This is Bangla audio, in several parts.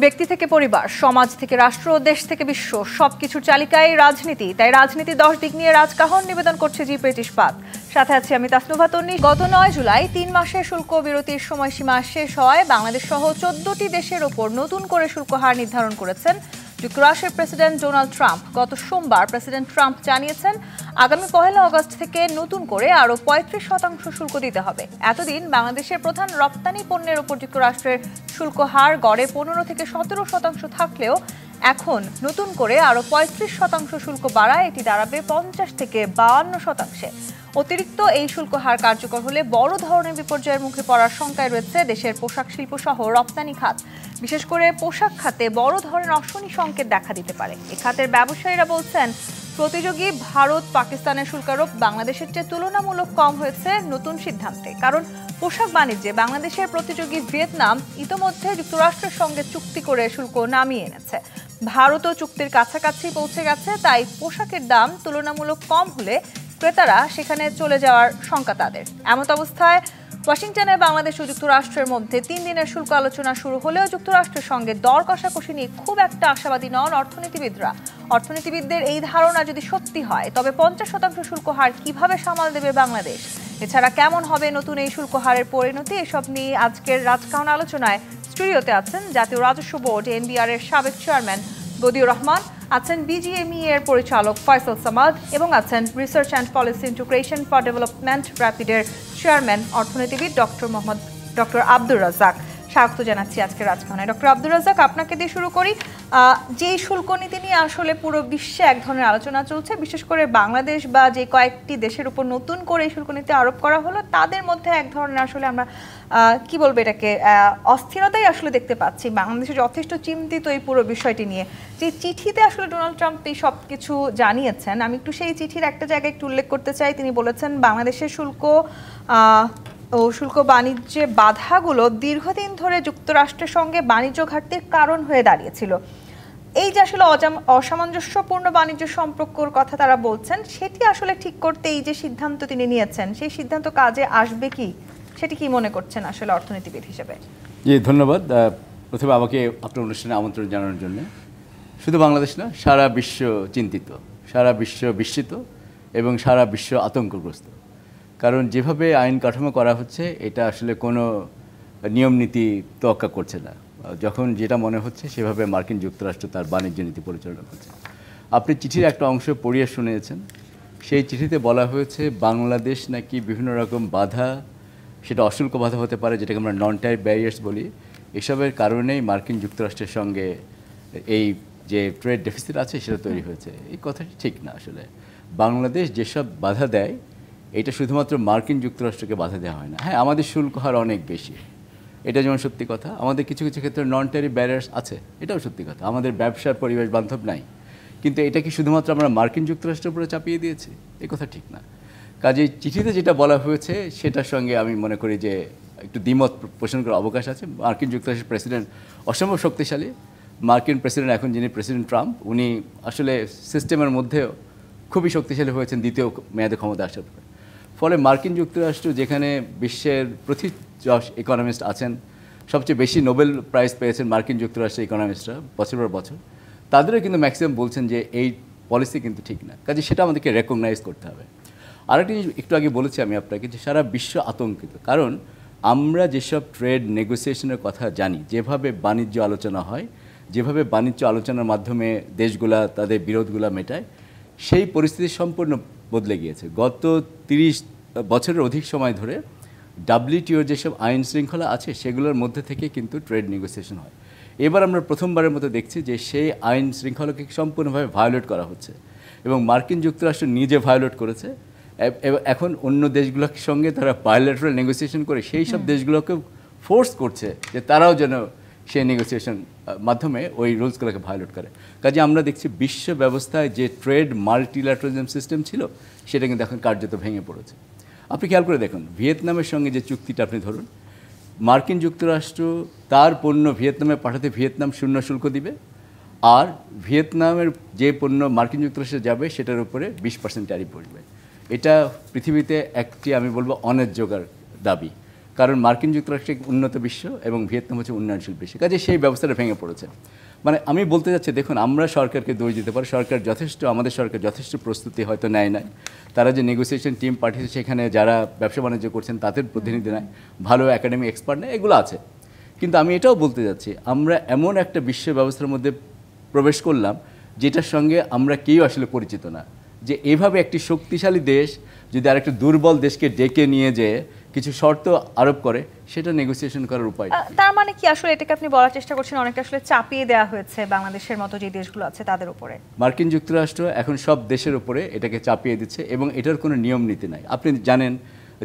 ব্যক্তি থেকে পরিবার, সমাজ থেকে রাষ্ট্র, দেশ থেকে বিশ্ব, সবকিছুর চালিকায় রাজনীতি। তাই রাজনীতি 10 দিক নিয়ে রাজকাহন নিবেদন করছে জি প্রেস ইস্পাত। সাথে আছি আমি তাসনুভা তন্নি। গত 9 জুলাই 3 মাসের শুল্ক বিরতির সময়সীমা শেষ হয়। বাংলাদেশ সহ 14টি দেশের ওপর নতুন করে শুল্ক হার নির্ধারণ করেছেন যুক্তরাষ্ট্রের প্রেসিডেন্ট ডোনাল্ড ট্রাম্প। গত সোমবার প্রেসিডেন্ট ট্রাম্প জানিয়েছেন আগামী 1 আগস্ট থেকে নতুন করে আরও 35% শুল্ক দিতে হবে। এতদিন বাংলাদেশের প্রধান রপ্তানি পণ্যের ওপর যুক্তরাষ্ট্রের শুল্ক হার গড়ে 15 থেকে 17% থাকলেও এখন নতুন করে আরও 35% শুল্ক বাড়ায় এটি দাঁড়াবে 50 থেকে 52%। অতিরিক্ত এই শুল্ক হার কার্যকর হলে বড় ধরনের বিপর্যয়ের মুখে পড়ার শঙ্কায় রয়েছে দেশের পোশাক শিল্প সহ রপ্তানি খাত। বিশেষ করে পোশাক খাতে বড় ধরনের অশনি সংকেত দেখা দিতে পারে। এ খাতের ব্যবসায়ীরা বলছেন প্রতিযোগী ভারত, পাকিস্তানের শুল্কারোপ বাংলাদেশের চেয়ে তুলনামূলক কম হয়েছে নতুন সিদ্ধান্তে। কারণ পোশাক বাণিজ্যে বাংলাদেশের প্রতিযোগী ভিয়েতনাম ইতোমধ্যে যুক্তরাষ্ট্রের সঙ্গে চুক্তি করে শুল্ক নামিয়ে এনেছে। ভারতও চুক্তির কাছাকাছি পৌঁছে গেছে। তাই পোশাকের দাম তুলনামূলক কম হলে ক্রেতারা সেখানে চলে যাওয়ার শঙ্কা তাদের। এমত অবস্থায় ওয়াশিংটনে বাংলাদেশ ও যুক্তরাষ্ট্রের মধ্যে 3 দিনের শুল্ক আলোচনা শুরু হলেও যুক্তরাষ্ট্রের সঙ্গে দর কষাকষি নিয়ে খুব একটা আশাবাদী নন অর্থনীতিবিদরা। অর্থনীতিবিদদের এই ধারণা যদি সত্যি হয় তবে 50% শুল্ক হার কিভাবে সামাল দেবে বাংলাদেশ? এছাড়া কেমন হবে নতুন এই শুল্ক হারের পরিণতি? এসব নিয়ে আজকের রাজকাহন আলোচনায় স্টুডিওতে আছেন জাতীয় রাজস্ব বোর্ড এনবিআর এর সাবেক চেয়ারম্যান বদিউর রহমান, আছেন বিজিএমই এর পরিচালক ফয়সাল সামাদ এবং আছেন research and policy integration for development র্যাপিডের চেয়ারম্যান অর্থনীতিবিদ ডক্টর আব্দুর রাজ্জাক। স্বাগত জানাচ্ছি আজকের রাজকাহনে। ডক্টর আব্দুর রাজ্জাক, আপনাকে দিয়ে শুরু করি। যে শুল্ক নীতি নিয়ে আসলে পুরো বিশ্বে এক ধরনের আলোচনা চলছে, বিশেষ করে বাংলাদেশ বা যে কয়েকটি দেশের উপর নতুন করে এই শুল্ক নীতি আরোপ করা হলো তাদের মধ্যে এক ধরনের আসলে আমরা কি বলবো এটাকে অস্থিরতাই আসলে দেখতে পাচ্ছি। বাংলাদেশে যথেষ্ট চিন্তিত এই পুরো বিষয়টি নিয়ে। যে চিঠিতে আসলে ডোনাল্ড ট্রাম্প এই সব কিছু জানিয়েছেন, আমি একটু সেই চিঠির একটা জায়গায় একটু উল্লেখ করতে চাই। তিনি বলেছেন বাংলাদেশের শুল্ক ও শুল্ক বাণিজ্যে বাধাগুলো দীর্ঘদিন ধরে যুক্তরাষ্ট্রের সঙ্গে বাণিজ্য ঘাটতির কারণ হয়ে দাঁড়িয়েছিল। এই যে আসলে অসামঞ্জস্যপূর্ণ বাণিজ্য সম্পর্কর কথা তারা বলছেন, সেটি আসলে ঠিক করতে এই যে সিদ্ধান্ত তিনি নিয়েছেন, সেই সিদ্ধান্ত কাজে আসবে কি, সেটি কি মনে করছেন আসলে অর্থনীতিবিদ হিসেবে? জি, ধন্যবাদ। প্রথমে আমাকে আপনার অনুষ্ঠানে আমন্ত্রণ জানানোর জন্য। শুধু বাংলাদেশ না, সারা বিশ্ব চিন্তিত, সারা বিশ্ব বিস্মিত এবং সারা বিশ্ব আতঙ্কগ্রস্ত। কারণ যেভাবে আইন কাঠামো করা হচ্ছে এটা আসলে কোনো নিয়ম নীতি তোয়াক্কা করছে না। যখন যেটা মনে হচ্ছে সেভাবে মার্কিন যুক্তরাষ্ট্র তার বাণিজ্য নীতি পরিচালনা করছে। আপনি চিঠির একটা অংশ পড়িয়ে শুনিয়েছেন। সেই চিঠিতে বলা হয়েছে বাংলাদেশ নাকি বিভিন্ন রকম বাধা, সেটা অশুল্ক বাধা হতে পারে, যেটাকে আমরা নন ট্যারিফ ব্যারিয়ার্স বলি, এসবের কারণেই মার্কিন যুক্তরাষ্ট্রের সঙ্গে এই যে ট্রেড ডেফিসিট আছে সেটা তৈরি হয়েছে। এই কথাটি ঠিক না। আসলে বাংলাদেশ যেসব বাধা দেয় এটা শুধুমাত্র মার্কিন যুক্তরাষ্ট্রকে বাধা দেওয়া হয় না। হ্যাঁ, আমাদের শুল্ক হার অনেক বেশি, এটা যেমন সত্যি কথা। আমাদের কিছু কিছু ক্ষেত্রে নন ট্যারিফ ব্যারিয়ার্স আছে, এটাও সত্যি কথা। আমাদের ব্যবসার পরিবেশ বান্ধব নাই, কিন্তু এটা কি শুধুমাত্র আমরা মার্কিন যুক্তরাষ্ট্রের উপরে চাপিয়ে দিয়েছি? এই কথা ঠিক না। কাজেই চিঠিতে যেটা বলা হয়েছে সেটার সঙ্গে আমি মনে করি যে একটু দ্বিমত পোষণ করার অবকাশ আছে। মার্কিন যুক্তরাষ্ট্রের প্রেসিডেন্ট অসম্ভব শক্তিশালী। মার্কিন প্রেসিডেন্ট এখন যিনি প্রেসিডেন্ট ট্রাম্প, উনি আসলে সিস্টেমের মধ্যেও খুবই শক্তিশালী হয়েছেন দ্বিতীয় মেয়াদে ক্ষমতা আসার পরে। ফলে মার্কিন যুক্তরাষ্ট্র যেখানে বিশ্বের প্রথিতযশ ইকোনমিস্ট আছেন, সবচেয়ে বেশি নোবেল প্রাইজ পেয়েছেন মার্কিন যুক্তরাষ্ট্রের ইকোনমিস্টরা বছর পর বছর, তাদেরও কিন্তু ম্যাক্সিমাম বলছেন যে এই পলিসি কিন্তু ঠিক না। কাজে সেটা আমাদেরকে রেকগনাইজ করতে হবে। আরেকটি জিনিস একটু আগে বলেছি আমি আপনাকে, যে সারা বিশ্ব আতঙ্কিত। কারণ আমরা যেসব ট্রেড নেগোসিয়েশনের কথা জানি, যেভাবে বাণিজ্য আলোচনা হয়, যেভাবে বাণিজ্য আলোচনার মাধ্যমে দেশগুলা তাদের বিরোধগুলা মেটায়, সেই পরিস্থিতি সম্পূর্ণ বদলে গিয়েছে। গত 30 বছরের অধিক সময় ধরে ডাব্লিউটিওর যেসব আইন শৃঙ্খলা আছে সেগুলোর মধ্যে থেকে কিন্তু ট্রেড নেগোসিয়েশন হয়। এবার আমরা প্রথমবারের মতো দেখছি যে সেই আইন শৃঙ্খলাকে সম্পূর্ণভাবে ভায়োলেট করা হচ্ছে এবং মার্কিন যুক্তরাষ্ট্র নিজে ভায়োলেট করেছে। এখন অন্য দেশগুলোর সঙ্গে তারা বায়োলেটারাল নেগোসিয়েশন করে সেই সব দেশগুলোকে ফোর্স করছে যে তারাও যেন সেই নেগোসিয়েশন মাধ্যমে ওই রুলসগুলোকে ভায়োলেট করে। কাজে আমরা দেখছি বিশ্ব ব্যবস্থায় যে ট্রেড মাল্টিল্যাটারালিজম সিস্টেম ছিল সেটা কিন্তু এখন কার্যত ভেঙে পড়েছে। আপনি খেয়াল করে দেখুন, ভিয়েতনামের সঙ্গে যে চুক্তিটা আপনি ধরুন, মার্কিন যুক্তরাষ্ট্র তার পণ্য ভিয়েতনামে পাঠাতে ভিয়েতনাম শূন্য শুল্ক দিবে, আর ভিয়েতনামের যে পণ্য মার্কিন যুক্তরাষ্ট্রে যাবে সেটার উপরে 20% ট্যারিফ পড়বে। এটা পৃথিবীতে একটি আমি বলবো অন্যায্যকার দাবি। কারণ মার্কিন যুক্তরাষ্ট্র উন্নত বিশ্ব এবং ভিয়েতনাম হচ্ছে উন্নয়নশীল বিশ্ব, কাজে সেই ব্যবস্থাটা ভেঙে পড়েছে। মানে আমি বলতে যাচ্ছি, দেখুন আমরা সরকারকে দোষ দিতে পারি, আমাদের সরকার যথেষ্ট প্রস্তুতি হয়তো নেয় নাই। তারা যে নেগোসিয়েশন টিম পাঠিয়েছে সেখানে যারা ব্যবসা বাণিজ্য করছেন তাদের প্রতিনিধি নেয়, ভালো একাডেমিক এক্সপার্ট নেয়, এগুলো আছে। কিন্তু আমি এটাও বলতে যাচ্ছি, আমরা এমন একটা বিশ্ব ব্যবস্থার মধ্যে প্রবেশ করলাম যেটার সঙ্গে আমরা কেউ আসলে পরিচিত না, যে এভাবে একটি শক্তিশালী দেশ যদি আরেকটা দুর্বল দেশকে ডেকে নিয়ে যেয়ে কিছু শর্ত আরোপ করে, সেটা নেগোসিয়েশন করার উপায়। তার মানে কি আসলে এটাকে আপনি বলার চেষ্টা করছেন অনেকটা আসলে চাপিয়ে দেওয়া হয়েছে বাংলাদেশের মতো যে দেশগুলো আছে তাদের উপরে? মার্কিন যুক্তরাষ্ট্র এখন সব দেশের উপরে এটাকে চাপিয়ে দিচ্ছে এবং এটার কোনো নিয়ম নীতি নাই। আপনি জানেন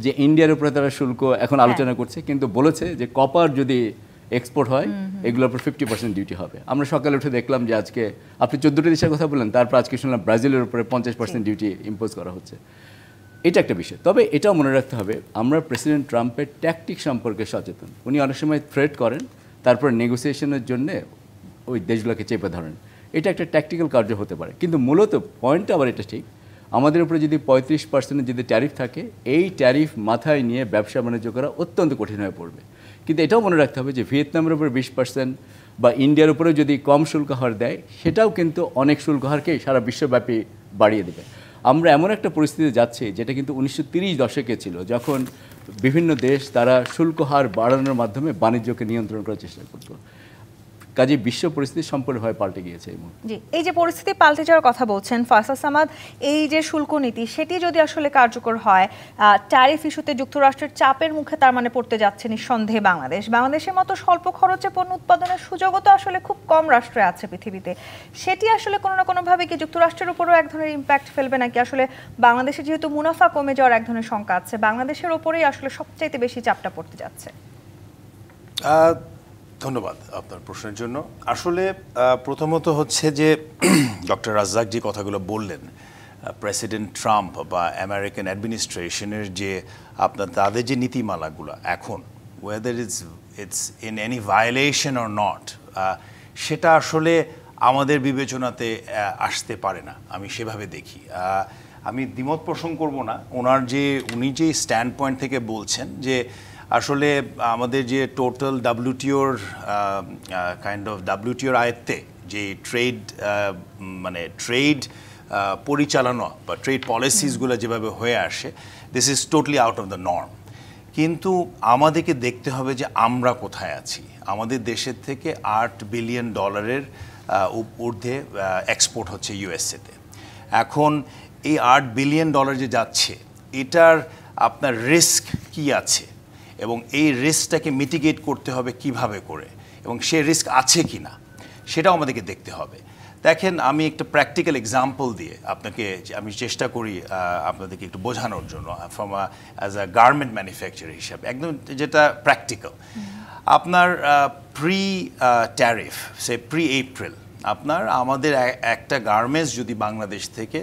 যে ইন্ডিয়ার উপরে তারা শুল্ক এখন আলোচনা করছে, কিন্তু বলেছে যে কপার যদি এক্সপোর্ট হয় এগুলোর উপর 50% ডিউটি হবে। আমরা সকালে উঠে দেখলাম যে আজকে আপনি 14টা দেশের কথা বললেন, তারপর আজকে শুনলাম ব্রাজিলের উপরে 50% ডিউটি ইম্পোজ করা হচ্ছে। এটা একটা বিষয়। তবে এটাও মনে রাখতে হবে, আমরা প্রেসিডেন্ট ট্রাম্পের ট্যাকটিক সম্পর্কে সচেতন। উনি অনেক সময় থ্রেট করেন, তারপর নেগোসিয়েশনের জন্য ওই দেশগুলোকে চেপে ধরেন। এটা একটা ট্যাকটিক্যাল কার্য হতে পারে, কিন্তু মূলত পয়েন্টটা আবার এটা ঠিক, আমাদের উপরে যদি 35% যদি ট্যারিফ থাকে, এই ট্যারিফ মাথায় নিয়ে ব্যবসা বাণিজ্য করা অত্যন্ত কঠিন হয়ে পড়বে। কিন্তু এটাও মনে রাখতে হবে যে ভিয়েতনামের উপরে 20% বা ইন্ডিয়ার উপরেও যদি কম শুল্ক হার দেয়, সেটাও কিন্তু অনেক শুল্ক হারকেই সারা বিশ্বব্যাপী বাড়িয়ে দেবে। আমরা এমন একটা পরিস্থিতি যাচ্ছি যেটা কিন্তু 1930 দশকে ছিল, যখন বিভিন্ন দেশ তারা শুল্ক হার বাড়ানোর মাধ্যমে বাণিজ্যকে নিয়ন্ত্রণ করার চেষ্টা করত। কাজে বিশ্ব পরিস্থিতি সম্পূর্ণভাবে পাল্টে গিয়েছে এই মুহূর্তে। জি, এই যে পরিস্থিতি পাল্টে যাওয়ার কথা বলছেন ফয়সাল সামাদ, এই যে শুল্ক নীতি সেটি যদি আসলে কার্যকর হয়, ট্যারিফ ইস্যুতে যুক্তরাষ্ট্রের চাপের মুখে তার মানে পড়তে যাচ্ছে নিঃসন্দেহে বাংলাদেশের মতো স্বল্প খরচে পণ্য উৎপাদনের সুযোগও তো আসলে খুব কম রাষ্ট্রে আছে পৃথিবীতে। সেটি আসলে কোনো না কোনোভাবে কি যুক্তরাষ্ট্রের উপরেও এক ধরনের ইম্প্যাক্ট ফেলবে, নাকি আসলে বাংলাদেশে যেহেতু মুনাফা কমে যাওয়ার এক ধরনের শঙ্কা আছে, বাংলাদেশের ওপরেই আসলে সবচাইতে বেশি চাপটা পড়তে যাচ্ছে? ধন্যবাদ আপনার প্রশ্নের জন্য। আসলে প্রথমত হচ্ছে যে ডক্টর রাজ্জাক যে কথাগুলো বললেন, প্রেসিডেন্ট ট্রাম্প বা আমেরিকান অ্যাডমিনিস্ট্রেশনের যে তাদের যে নীতিমালাগুলো এখন, whether it's in any violation or not, সেটা আসলে আমাদের বিবেচনাতে আসতে পারে না, আমি সেভাবে দেখি। আমি দ্বিমত পোষণ করব না, উনি যে স্ট্যান্ড পয়েন্ট থেকে বলছেন যে আসলে আমাদের যে টোটাল ডাব্লিউটিওর ডাব্লিউটিওর আয়ত্তে যে ট্রেড পরিচালনা বা ট্রেড পলিসিসগুলো যেভাবে হয়ে আসে, this is totally out of the norm. কিন্তু আমাদেরকে দেখতে হবে যে আমরা কোথায় আছি। আমাদের দেশের থেকে $8 বিলিয়ন ঊর্ধ্বে এক্সপোর্ট হচ্ছে ইউএসএতে। এখন এই $8 বিলিয়ন যে যাচ্ছে, এটার আপনার রিস্ক কি আছে এবং এই রিস্কটাকে মিটিগেট করতে হবে কিভাবে করে, এবং সে রিস্ক আছে কি না সেটাও আমাদেরকে দেখতে হবে। দেখেন, আমি একটা প্র্যাকটিক্যাল এক্সাম্পল দিয়ে আমি চেষ্টা করি আপনাদেরকে একটু বোঝানোর জন্য, from as a garment manufacturer হিসাবে, একদম যেটা প্র্যাকটিক্যাল। আপনার প্রি ট্যারিফ, প্রি এপ্রিল, আমাদের একটা গার্মেন্টস যদি বাংলাদেশ থেকে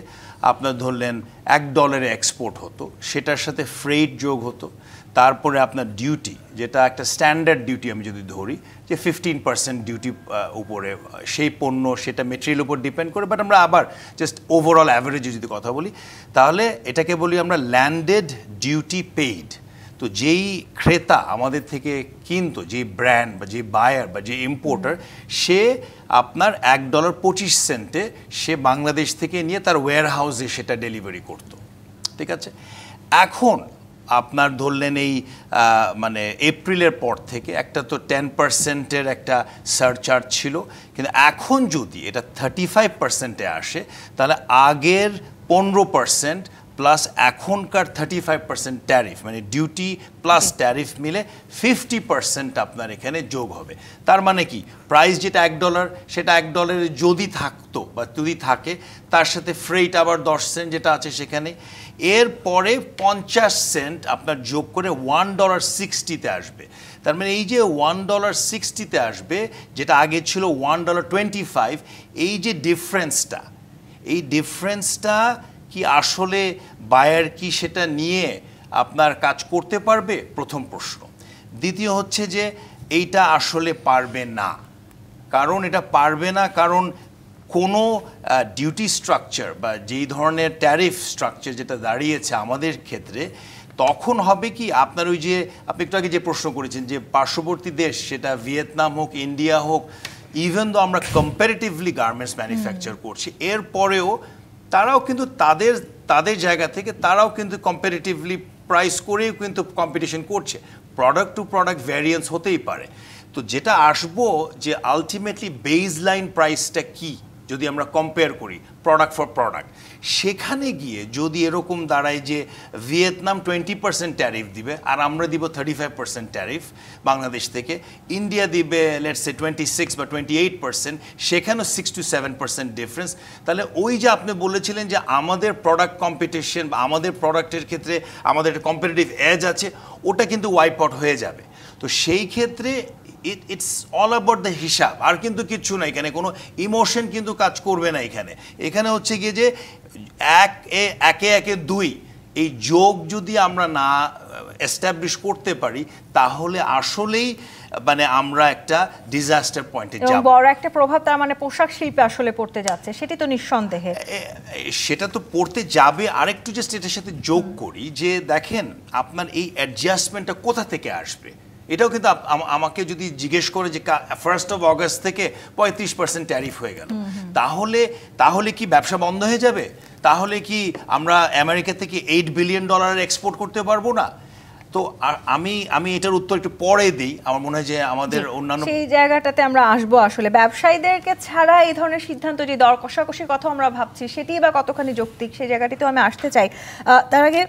আপনার ধরলেন $1 এক্সপোর্ট হতো, সেটার সাথে ফ্রেট যোগ হতো, তারপরে আপনার ডিউটি, যেটা একটা স্ট্যান্ডার্ড ডিউটি আমি যদি ধরি যে 15% ডিউটি উপরে সেই পণ্য, সেটা মেটেরিয়াল উপর ডিপেন্ড করে, বাট আমরা আবার জাস্ট ওভারঅল অ্যাভারেজে যদি কথা বলি, তাহলে এটাকে বলি আমরা ল্যান্ডেড ডিউটি পেইড। তো যেই ক্রেতা আমাদের থেকে কিনতো, যে ব্র্যান্ড বা যে বায়ার বা যে ইম্পোর্টার, সে আপনার $1.25 সে বাংলাদেশ থেকে নিয়ে তার ওয়্যার হাউসে সেটা ডেলিভারি করতো, ঠিক আছে। এখন আপনার ধরলেন এই এপ্রিলের পর থেকে একটা তো 10%-এর একটা সারচার্জ ছিল, কিন্তু এখন যদি এটা 35%-এ আসে, তাহলে আগের 15% প্লাস এখনকার 35% ট্যারিফ, মানে ডিউটি প্লাস ট্যারিফ মিলে 50% আপনার এখানে যোগ হবে। তার মানে কি, প্রাইস যেটা $1, সেটা $1 যদি থাকতো বা যদি থাকে, তার সাথে ফ্রেট আবার 10 সেন্ট যেটা আছে সেখানে, এরপরে 50 সেন্ট আপনার যোগ করে $1.60-তে আসবে। তার মানে এই যে $1.60-তে আসবে, যেটা আগে ছিল $1.25, এই যে ডিফারেন্সটা কি আসলে বায়ার কি সেটা নিয়ে আপনার কাজ করতে পারবে? প্রথম প্রশ্ন। দ্বিতীয় হচ্ছে যে এইটা আসলে পারবে না। কারণ এটা পারবে না, কারণ কোনো ডিউটি স্ট্রাকচার বা যেই ধরনের ট্যারিফ স্ট্রাকচার যেটা দাঁড়িয়েছে আমাদের ক্ষেত্রে, তখন হবে কি আপনার ওই যে আপনি একটু আগে যে প্রশ্ন করেছেন যে পার্শ্ববর্তী দেশ, সেটা ভিয়েতনাম হোক, ইন্ডিয়া হোক, ইভেন দো আমরা কম্পারেটিভলি গার্মেন্টস ম্যানুফ্যাকচার করছি, এরপরেও তারাও কিন্তু তাদের জায়গা থেকে তারাও কিন্তু কম্পারেটিভলি প্রাইস করেও কিন্তু কম্পিটিশন করছে। প্রোডাক্ট টু প্রোডাক্ট ভ্যারিয়েন্স হতেই পারে। তো যেটা আসবো যে আলটিমেটলি বেজ লাইন প্রাইসটা কি যদি আমরা কম্পেয়ার করি প্রোডাক্ট ফর প্রোডাক্ট, সেখানে গিয়ে যদি এরকম দাঁড়ায় যে ভিয়েতনাম 20% ট্যারিফ দিবে আর আমরা দিব 35% ট্যারিফ বাংলাদেশ থেকে, ইন্ডিয়া দিবে লেটস সে 26 বা 28%, সেখানেও 6 to 7% ডিফারেন্স, তাহলে ওই যে আপনি বলেছিলেন যে আমাদের প্রোডাক্ট কম্পিটিশন বা আমাদের প্রোডাক্টের ক্ষেত্রে আমাদের একটা কম্পিটিটিভ এজ আছে, ওটা কিন্তু ওয়াইপ আউট হয়ে যাবে। তো সেই ক্ষেত্রে ইটস অল অ্যাবাউট দ্য হিসাব, আর কিন্তু কিচ্ছু না, এখানে কোনো ইমোশন কিন্তু কাজ করবে না। এখানে হচ্ছে গিয়ে যে একে একে দুই, এই যোগ যদি আমরা না এস্টাবলিশ করতে পারি তাহলে আসলেই মানে আমরা একটা ডিজাস্টার পয়েন্টে যাব। বড় একটা প্রভাব তার মানে পোশাক শিল্পে আসলে পড়তে যাচ্ছে, সেটি তো নিঃসন্দেহে। সেটা তো পড়তে যাবে। আরেকটু জাস্ট এটার সাথে যোগ করি যে দেখেন আপনার এই অ্যাডজাস্টমেন্টটা কোথা থেকে আসবে, এটাও কিন্তু আমাকে যদি জিজ্ঞেস করে যে 1 অগাস্ট থেকে 35% ট্যারিফ হয়ে গেল, তাহলে কি ব্যবসা বন্ধ হয়ে যাবে? তাহলে কি আমরা আমেরিকা থেকে $8 বিলিয়ন এক্সপোর্ট করতে পারবো না? তো আমি এটার উত্তর একটু পরে দিই, আমার মনে হয় যে আমাদের অন্যান্য সেই জায়গাটাতে আমরা আসবো। আসলে ব্যবসায়ীদেরকে ছাড়া এই ধরনের সিদ্ধান্ত, যে দর কষাকষির কথা আমরা ভাবছি, সেটি বা কতখানি যৌক্তিক, সেই জায়গাটিতেও আমি আসতে চাই। তার আগে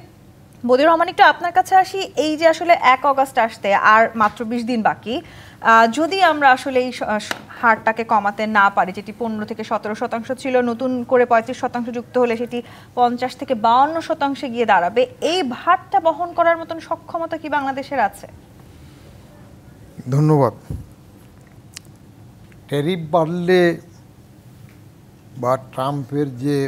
বদিউর রহমান, একটু আপনার কাছে আসি। এই যে আসলে 1 অগাস্ট আসতে আর মাত্র 20 দিন বাকি, যদি আমরা আসলে এই হারটাকে কমাতে না পারি, যেটি 15 থেকে 17% ছিল, নতুন করে 35% যুক্ত হলে সেটি 50 থেকে 52% গিয়ে দাঁড়াবে, এই ভারটা বহন করার মতন সক্ষমতা কি বাংলাদেশের আছে? ধন্যবাদ। ট্যারিফ বাড়লে বা ট্রাম্পের যে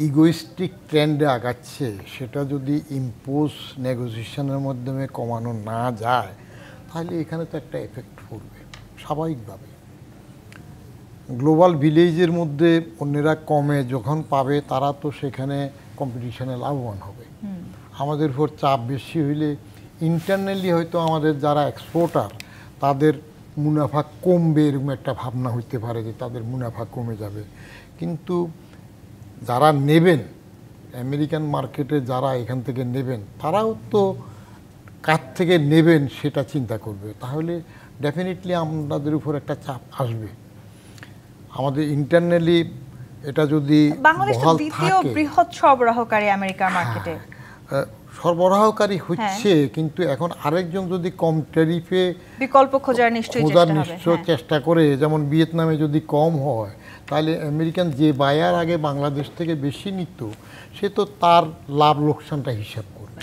ইগোইস্টিক ট্রেন্ডে আগাচ্ছে, সেটা যদি ইম্পোজ নেগোসিয়েশনের মাধ্যমে কমানো না যায়, তাহলে এখানে তো একটা এফেক্ট পড়বে স্বাভাবিকভাবে। গ্লোবাল ভিলেজের মধ্যে অন্যেরা কমে যখন পাবে, তারা তো সেখানে কম্পিটিশনে লাভবান হবে। আমাদের উপর চাপ বেশি হইলে ইন্টারনালি হয়তো আমাদের যারা এক্সপোর্টার তাদের মুনাফা কমবে, এরকম একটা ভাবনা হইতে পারে যে তাদের মুনাফা কমে যাবে। কিন্তু যারা নেবেন, আমেরিকান মার্কেটে যারা এখান থেকে নেবেন, তারাও তো কার থেকে নেবেন সেটা চিন্তা করবে। তাহলে ডেফিনেটলি আমাদের উপর একটা চাপ আসবে। আমাদের ইন্টারনালি এটা যদি বহাল দ্বিতীয় বৃহৎ সরবরাহকারী আমেরিকার মার্কেটে, সরবরাহকারী হচ্ছে, কিন্তু এখন আরেকজন যদি কম ট্যারিফে বিকল্প খোঁজার নিশ্চয়ই চেষ্টা করে, যেমন ভিয়েতনামে যদি কম হয়, তাহলে আমেরিকান যে বায়ার আগে বাংলাদেশ থেকে বেশি নিত, সে তো তার লাভ লোকসানটা হিসাব করবে।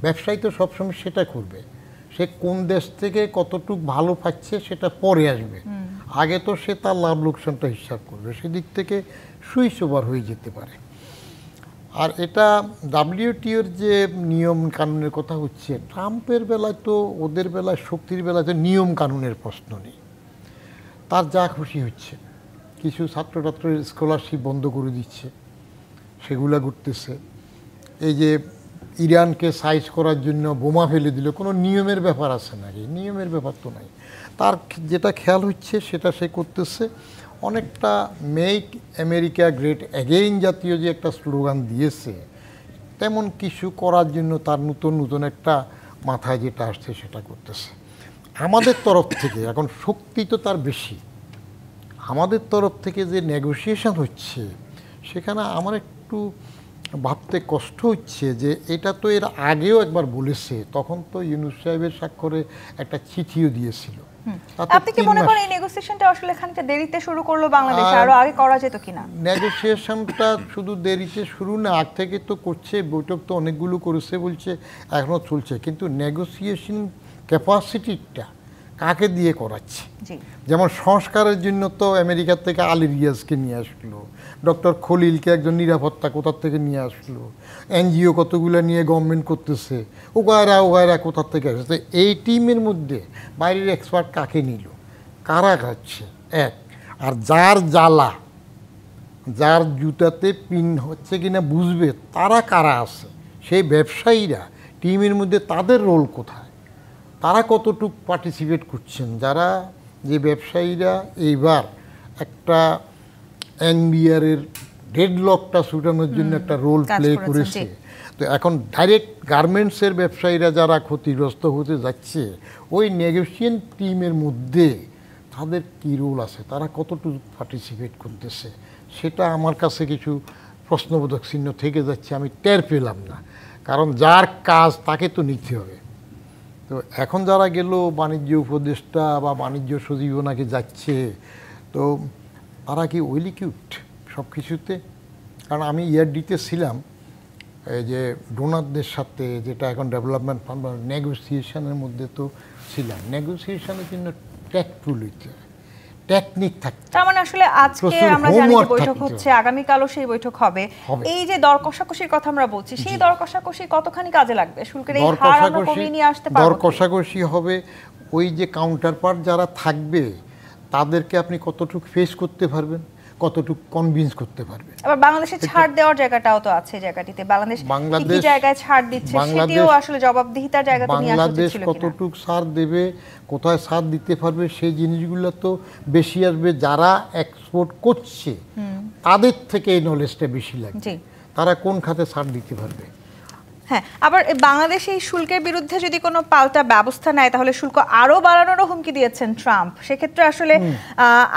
ব্যবসায়ী তো সবসময় সেটা করবে, সে কোন দেশ থেকে কতটুক ভালো পাচ্ছে সেটা পরে আসবে, আগে তো সে তার লাভ লোকসানটা হিসাব করবে। সেদিক থেকে সুইচ ওভার হয়ে যেতে পারে। আর এটা WTOর যে নিয়ম কানুনের কথা হচ্ছে, ট্রাম্পের বেলায় তো, ওদের বেলায় শক্তির বেলায় তো নিয়ম কানুনের প্রশ্ন নেই, তার যা খুশি হচ্ছে। কিছু ছাত্রছাত্রীর স্কলারশিপ বন্ধ করে দিচ্ছে, সেগুলা ঘুরতেছে। এই যে ইরানকে সাইজ করার জন্য বোমা ফেলে দিল, কোনো নিয়মের ব্যাপার আছে নাকি? নিয়মের ব্যাপার তো নাই। তার যেটা খেয়াল হচ্ছে সেটা সে করতেছে। অনেকটা মেক আমেরিকা গ্রেট অ্যাগেইন জাতীয় যে একটা স্লোগান দিয়েছে, তেমন কিছু করার জন্য তার নতুন একটা মাথায় যেটা আসছে সেটা করতেছে। আমাদের তরফ থেকে এখন শক্তি তো তার বেশি, আমাদের তরফ থেকে যে নেগোসিয়েশন হচ্ছে, সেখানে আমার একটু ভাবতে কষ্ট হচ্ছে যে এটা তো এর আগেও একবার বলেছে, তখন তো ইউনূস সাহেবের স্বাক্ষরে একটা চিঠিও দিয়েছিল। আপনি কি মনে করেন এই নেগোসিয়েশনটা আসলে খানিকটা দেরিতে শুরু করলো বাংলাদেশ, আরো আগে করা যেত কিনা? নেগোসিয়েশনটা শুধু দেরিতে শুরু না, আগ থেকে তো করছে, বৈঠক তো অনেকগুলো করেছে বলছে, এখনও চলছে। কিন্তু নেগোসিয়েশন ক্যাপাসিটিটা কাকে দিয়ে করাচ্ছে? যেমন সংস্কারের জন্য তো আমেরিকার থেকে আলী রিয়াজকে নিয়ে আসলো, ডক্টর খলিলকে একজন নিরাপত্তা কোথার থেকে নিয়ে আসলো, এনজিও কতগুলো নিয়ে গভর্নমেন্ট করতেছে, ওগায়রা কোথার থেকে আসছে। এই টিমের মধ্যে বাইরের এক্সপার্ট কাকে নিল, কারা খাচ্ছে এক, আর যার জ্বালা, যার জুতাতে পিন হচ্ছে কিনা বুঝবে তারা কারা আছে, সেই ব্যবসায়ীরা টিমের মধ্যে তাদের রোল কোথায়, তারা কতটুকু পার্টিসিপেট করছেন। যারা যে ব্যবসায়ীরা এইবার একটা এনবিআরের ডেডলকটা ছুটানোর জন্য একটা রোল প্লে করেছে, তো এখন ডাইরেক্ট গার্মেন্টসের ব্যবসায়ীরা যারা ক্ষতিগ্রস্ত হতে যাচ্ছে, ওই নেগোসিয়েশন টিমের মধ্যে তাদের কী রোল আছে, তারা কতটুকু পার্টিসিপেট করতেছে, সেটা আমার কাছে কিছু প্রশ্নবোধক চিহ্ন থেকে যাচ্ছে। আমি টের পেলাম না, কারণ যার কাজ তাকে তো নিতে হবে। তো এখন যারা গেল বাণিজ্য উপদেষ্টা বা বাণিজ্য সচিব নাকি যাচ্ছে, তো তারা কি ওয়েলিকিউট সব কিছুতে? কারণ আমি ইয়ারডিতে ছিলাম এই যে ডোনারদের সাথে, যেটা এখন ডেভেলপমেন্ট ফান্ড, নেগোসিয়েশনের মধ্যে তো ছিলাম। নেগোসিয়েশনের জন্য ট্যাক্টফুল হইতে হবে, টেকনিক থাকতে। তার মানে আসলে আজকে আমরা জানি যে বৈঠক হচ্ছে, আগামীকালও সেই বৈঠক হবে। এই যে দর কষাকষির কথা আমরা বলছি, সেই দর কষাকষি কতখানি কাজে লাগবে? শুল্কের এই হার আমরা কমিয়ে নিয়ে আসতে পারবো? দর কষাকষি হবে, ওই যে কাউন্টার পার্ট যারা থাকবে তাদেরকে আপনি কতটুকু ফেস করতে পারবেন, কতটুকু কনভিন্স করতে পারবেন। আবার বাংলাদেশে ছাড় দেওয়ার জায়গাটাও তো আছে, জায়গাটিতে বাংলাদেশ কি জায়গায় ছাড় দিচ্ছে সেটিও আসলে জবাবদিহিতার জায়গাতে নিয়ে আসা বাংলাদেশ কতটুকু ছাড় দেবে, কোথায় ছাড় দিতে পারবে, সেই জিনিসগুলো তো বেশি আসবে যারা এক্সপোর্ট করছে তাদের থেকে এই নলেজটা বেশি লাগবে, তারা কোন খাতে ছাড় দিতে পারবে। হ্যাঁ, আবার বাংলাদেশ এই শুল্কের বিরুদ্ধে যদি কোনো পাল্টা ব্যবস্থা নেয় তাহলে শুল্ক আরো বাড়ানোরও হুমকি দিয়েছেন ট্রাম্প। সেক্ষেত্রে আসলে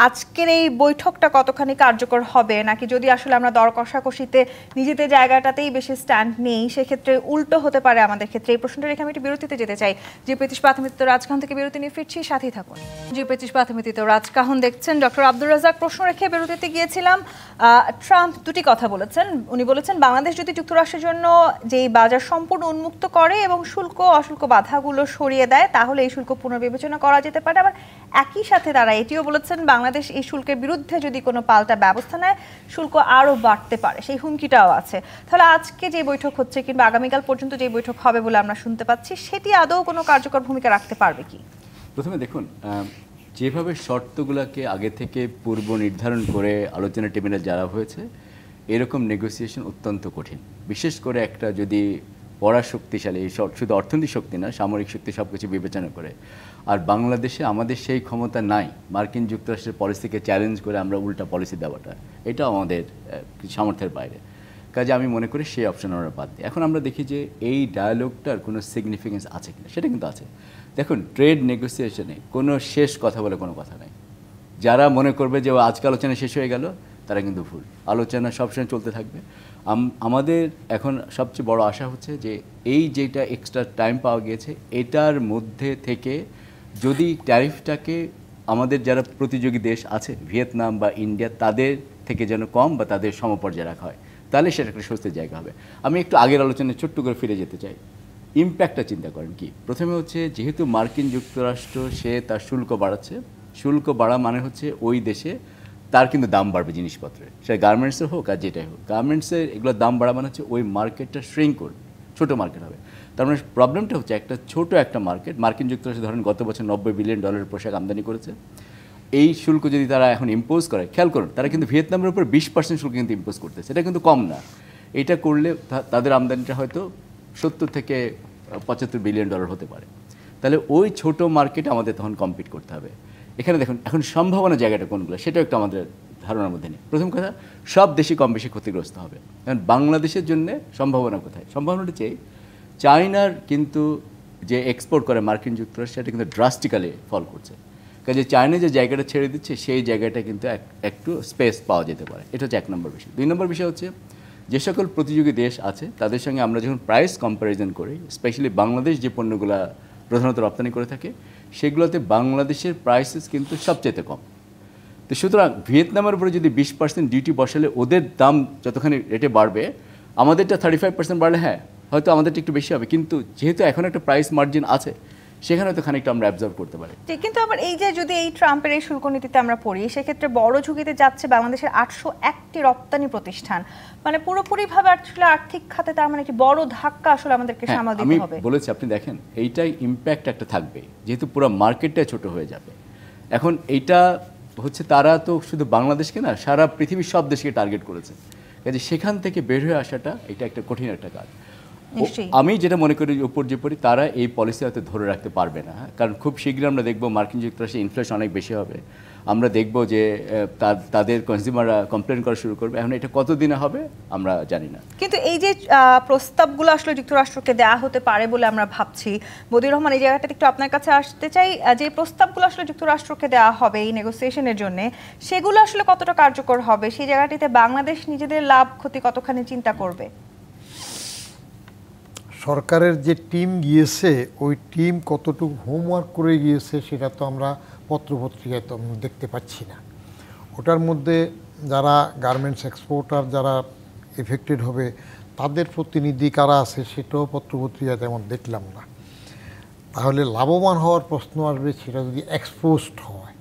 আজকের এই বৈঠকটা কতখানি কার্যকর হবে, নাকি যদি আসলে আমরা দর কষাকষিতে নিজেদের জায়গাটাতেই বেশি স্ট্যান্ড নেই সেক্ষেত্রে উল্টো হতে পারে আমাদের ক্ষেত্রে? এই প্রশ্নটা রেখে আমি একটু বিরতিতে যেতে চাই। জি প্রেতিশ প্রাথমিক রাজকাহন থেকে বিরতি নিয়ে ফিরছি, সাথেই থাকুন। জি প্রেতিশ প্রাথমিক রাজকাহন দেখছেন। ডক্টর আব্দুর রাজ্জাক, প্রশ্ন রেখে বিরতিতে গিয়েছিলাম। ট্রাম্প দুটি কথা বলেছেন। উনি বলেছেন বাংলাদেশ যদি যুক্তরাষ্ট্রের জন্য যেই বাজার সম্পূর্ণ উন্মুক্ত করে এবং শুল্ক অশুল্ক বাধাগুলো সরিয়ে দেয় তাহলে এই শুল্ক পুনর্বিবেচনা করা যেতে পারে। আবার একই সাথে তারা এটিও বলেছেন বাংলাদেশ এই শুল্কের বিরুদ্ধে যদি কোনো পাল্টা ব্যবস্থা নেয় শুল্ক আরও বাড়তে পারে, সেই হুমকিটাও আছে। তাহলে আজকে যে বৈঠক হচ্ছে কিংবা আগামীকাল পর্যন্ত যে বৈঠক হবে বলে আমরা শুনতে পাচ্ছি, সেটি আদৌ কোনো কার্যকর ভূমিকা রাখতে পারবে কি? প্রথমে দেখুন, যেভাবে শর্তগুলোকে আগে থেকে পূর্ব নির্ধারণ করে আলোচনা টেবিলে যারা হয়েছে, এরকম নেগোসিয়েশন অত্যন্ত কঠিন। বিশেষ করে একটা যদি পরাশক্তিশালী, শুধু অর্থনৈতিক শক্তি না, সামরিক শক্তি সব কিছু বিবেচনা করে। আর বাংলাদেশে আমাদের সেই ক্ষমতা নাই মার্কিন যুক্তরাষ্ট্রের পলিসিকে চ্যালেঞ্জ করে আমরা উল্টা পলিসি দেওয়াটা, এটাও আমাদের সামর্থ্যের বাইরে। কাজে আমি মনে করি সেই অপশন আমরা বাদ দিই। এখন আমরা দেখি যে এই ডায়ালগটার কোনো সিগনিফিকেন্স আছে কিনা, সেটা কিন্তু আছে। দেখুন, ট্রেড নেগোসিয়েশনে কোনো শেষ কথা বলে কোনো কথা নেই। যারা মনে করবে যে আজকে আলোচনা শেষ হয়ে গেল, তারা কিন্তু ভুল। আলোচনা সবসময় চলতে থাকবে। আমাদের এখন সবচেয়ে বড় আশা হচ্ছে যে এই যেটা এক্সট্রা টাইম পাওয়া গিয়েছে, এটার মধ্যে থেকে যদি ট্যারিফটাকে আমাদের যারা প্রতিযোগী দেশ আছে, ভিয়েতনাম বা ইন্ডিয়া, তাদের থেকে যেন কম বা তাদের সমপর্যায়ে রাখা হয়, তাহলে সেটা একটা স্বস্তির জায়গা হবে। আমি একটু আগের আলোচনায় ছোট্ট করে ফিরে যেতে চাই। ইম্প্যাক্টটা চিন্তা করেন কি? প্রথমে হচ্ছে, যেহেতু মার্কিন যুক্তরাষ্ট্র সে তার শুল্ক বাড়াচ্ছে, শুল্ক বাড়া মানে হচ্ছে ওই দেশে তার কিন্তু দাম বাড়বে জিনিসপত্রের, সেটা গার্মেন্টসের হোক আর যেটাই হোক। গার্মেন্টসের এগুলোর দাম বাড়া মানে হচ্ছে ওই মার্কেটটা শ্রিঙ্ক করবে, ছোটো মার্কেট হবে। তার মানে প্রবলেমটা হচ্ছে একটা ছোট একটা মার্কেট, মার্কিন যুক্তরাষ্ট্র ধরেন গত বছর $90 বিলিয়ন পোশাক আমদানি করেছে। এই শুল্ক যদি তারা এখন ইম্পোজ করে, খেয়াল করুন, তারা কিন্তু ভিয়েতনামের উপর 20% শুল্ক কিন্তু ইম্পোজ করতেছে, এটা কিন্তু কম না। এটা করলে তাদের আমদানিটা হয়তো $70 থেকে $75 বিলিয়ন হতে পারে। তাহলে ওই ছোট মার্কেটে আমাদের তখন কম্পিট করতে হবে। এখানে দেখুন এখন সম্ভাবনা জায়গাটা কোনগুলো, সেটাও একটু আমাদের ধারণার মধ্যে নেই। প্রথম কথা, সব দেশই কম বেশি ক্ষতিগ্রস্ত হবে। কারণ বাংলাদেশের জন্য সম্ভাবনা কোথায়? সম্ভাবনাটা চেয়ে চায়নার কিন্তু যে এক্সপোর্ট করে মার্কিন যুক্তরাষ্ট্র, সেটা কিন্তু ড্রাস্টিক্যালি ফল করছে। কাজে চায়না যে জায়গাটা ছেড়ে দিচ্ছে, সেই জায়গাটা কিন্তু একটু স্পেস পাওয়া যেতে পারে। এটা হচ্ছে 1 নম্বর বিষয়। 2 নম্বর বিষয় হচ্ছে, যে সকল প্রতিযোগী দেশ আছে তাদের সঙ্গে আমরা যখন প্রাইস কম্প্যারিজন করি, স্পেশালি বাংলাদেশ যে পণ্যগুলো প্রধানত রপ্তানি করে থাকে, সেগুলোতে বাংলাদেশের প্রাইসেস কিন্তু সবচেয়ে কম। তো সুতরাং ভিয়েতনামের উপরে যদি 20% ডিউটি বসালে ওদের দাম যতখানি রেটে বাড়বে, আমাদেরটা 35% বাড়লে হ্যাঁ হয়তো আমাদেরটা একটু বেশি হবে, কিন্তু যেহেতু এখন একটা প্রাইস মার্জিন আছে, সেখানে তো খানিকটা আমরা অ্যাবজর্ব করতে পারি। কিন্তু আবার এই যে যদি এই ট্রাম্পের এই শুল্ক নীতিতে আমরা পড়ি, সেক্ষেত্রে বড় ঝুঁকিতে যাচ্ছে বাংলাদেশের 801টি রপ্তানি প্রতিষ্ঠান। মানে পুরোপুরিভাবে আসলে আর্থিক খাতে তার মানে একটি বড় ধাক্কা আসলে আমাদেরকে সামাল দিতে হবে। আমি বলেছি, আপনি দেখেন এইটাই ইম্প্যাক্ট একটা থাকবে, যেহেতু পুরো মার্কেটটা ছোট হয়ে যাবে। এখন এইটা হচ্ছে, তারা তো শুধু বাংলাদেশকে না, সারা পৃথিবীর সব দেশকে টার্গেট করেছে। কাজে সেখান থেকে বের হয়ে আসাটা এটা একটা কঠিন একটা কাজ। নিশ্চয়ই। আমি যেটা মনে করি উপর যে পড়ি তারা এই পলিসি হয়তো ধরে রাখতে পারবে না, কারণ খুব শীঘ্রই আমরা দেখব মার্কিন যুক্তরাষ্ট্রে ইনফ্লেশন অনেক বেশি হবে। আমরা দেখব যে তাদের কনজিউমাররা কমপ্লেন করা শুরু করবে। এখন এটা কতদিনে হবে আমরা জানি না। কিন্তু এই যে প্রস্তাবগুলো আসলে যুক্তরাষ্ট্রকে দেওয়া হতে পারে বলে আমরা ভাবছি, বদিউর রহমান এই জায়গাটাতে একটু আপনার কাছে আসতে চাই, যে প্রস্তাবগুলো আসলে যুক্তরাষ্ট্রকে দেওয়া হবে এই নেগোসিয়েশনের জন্য, সেগুলো আসলে কতটা কার্যকর হবে, সেই জায়গাটিতে বাংলাদেশ নিজেদের লাভ ক্ষতি কতখানি চিন্তা করবে? সরকারের যে টিম গিয়েছে ওই টিম কতটুকু হোমওয়ার্ক করে গিয়েছে সেটা তো আমরা পত্রপত্রিকায় তো দেখতে পাচ্ছি না। ওটার মধ্যে যারা গার্মেন্টস এক্সপোর্টার যারা এফেক্টেড হবে তাদের প্রতিনিধি কারা আছে সেটাও পত্রপত্রিকায় তেমন দেখলাম না। তাহলে লাভবান হওয়ার প্রশ্ন আসবে সেটা যদি এক্সপোজড হয়।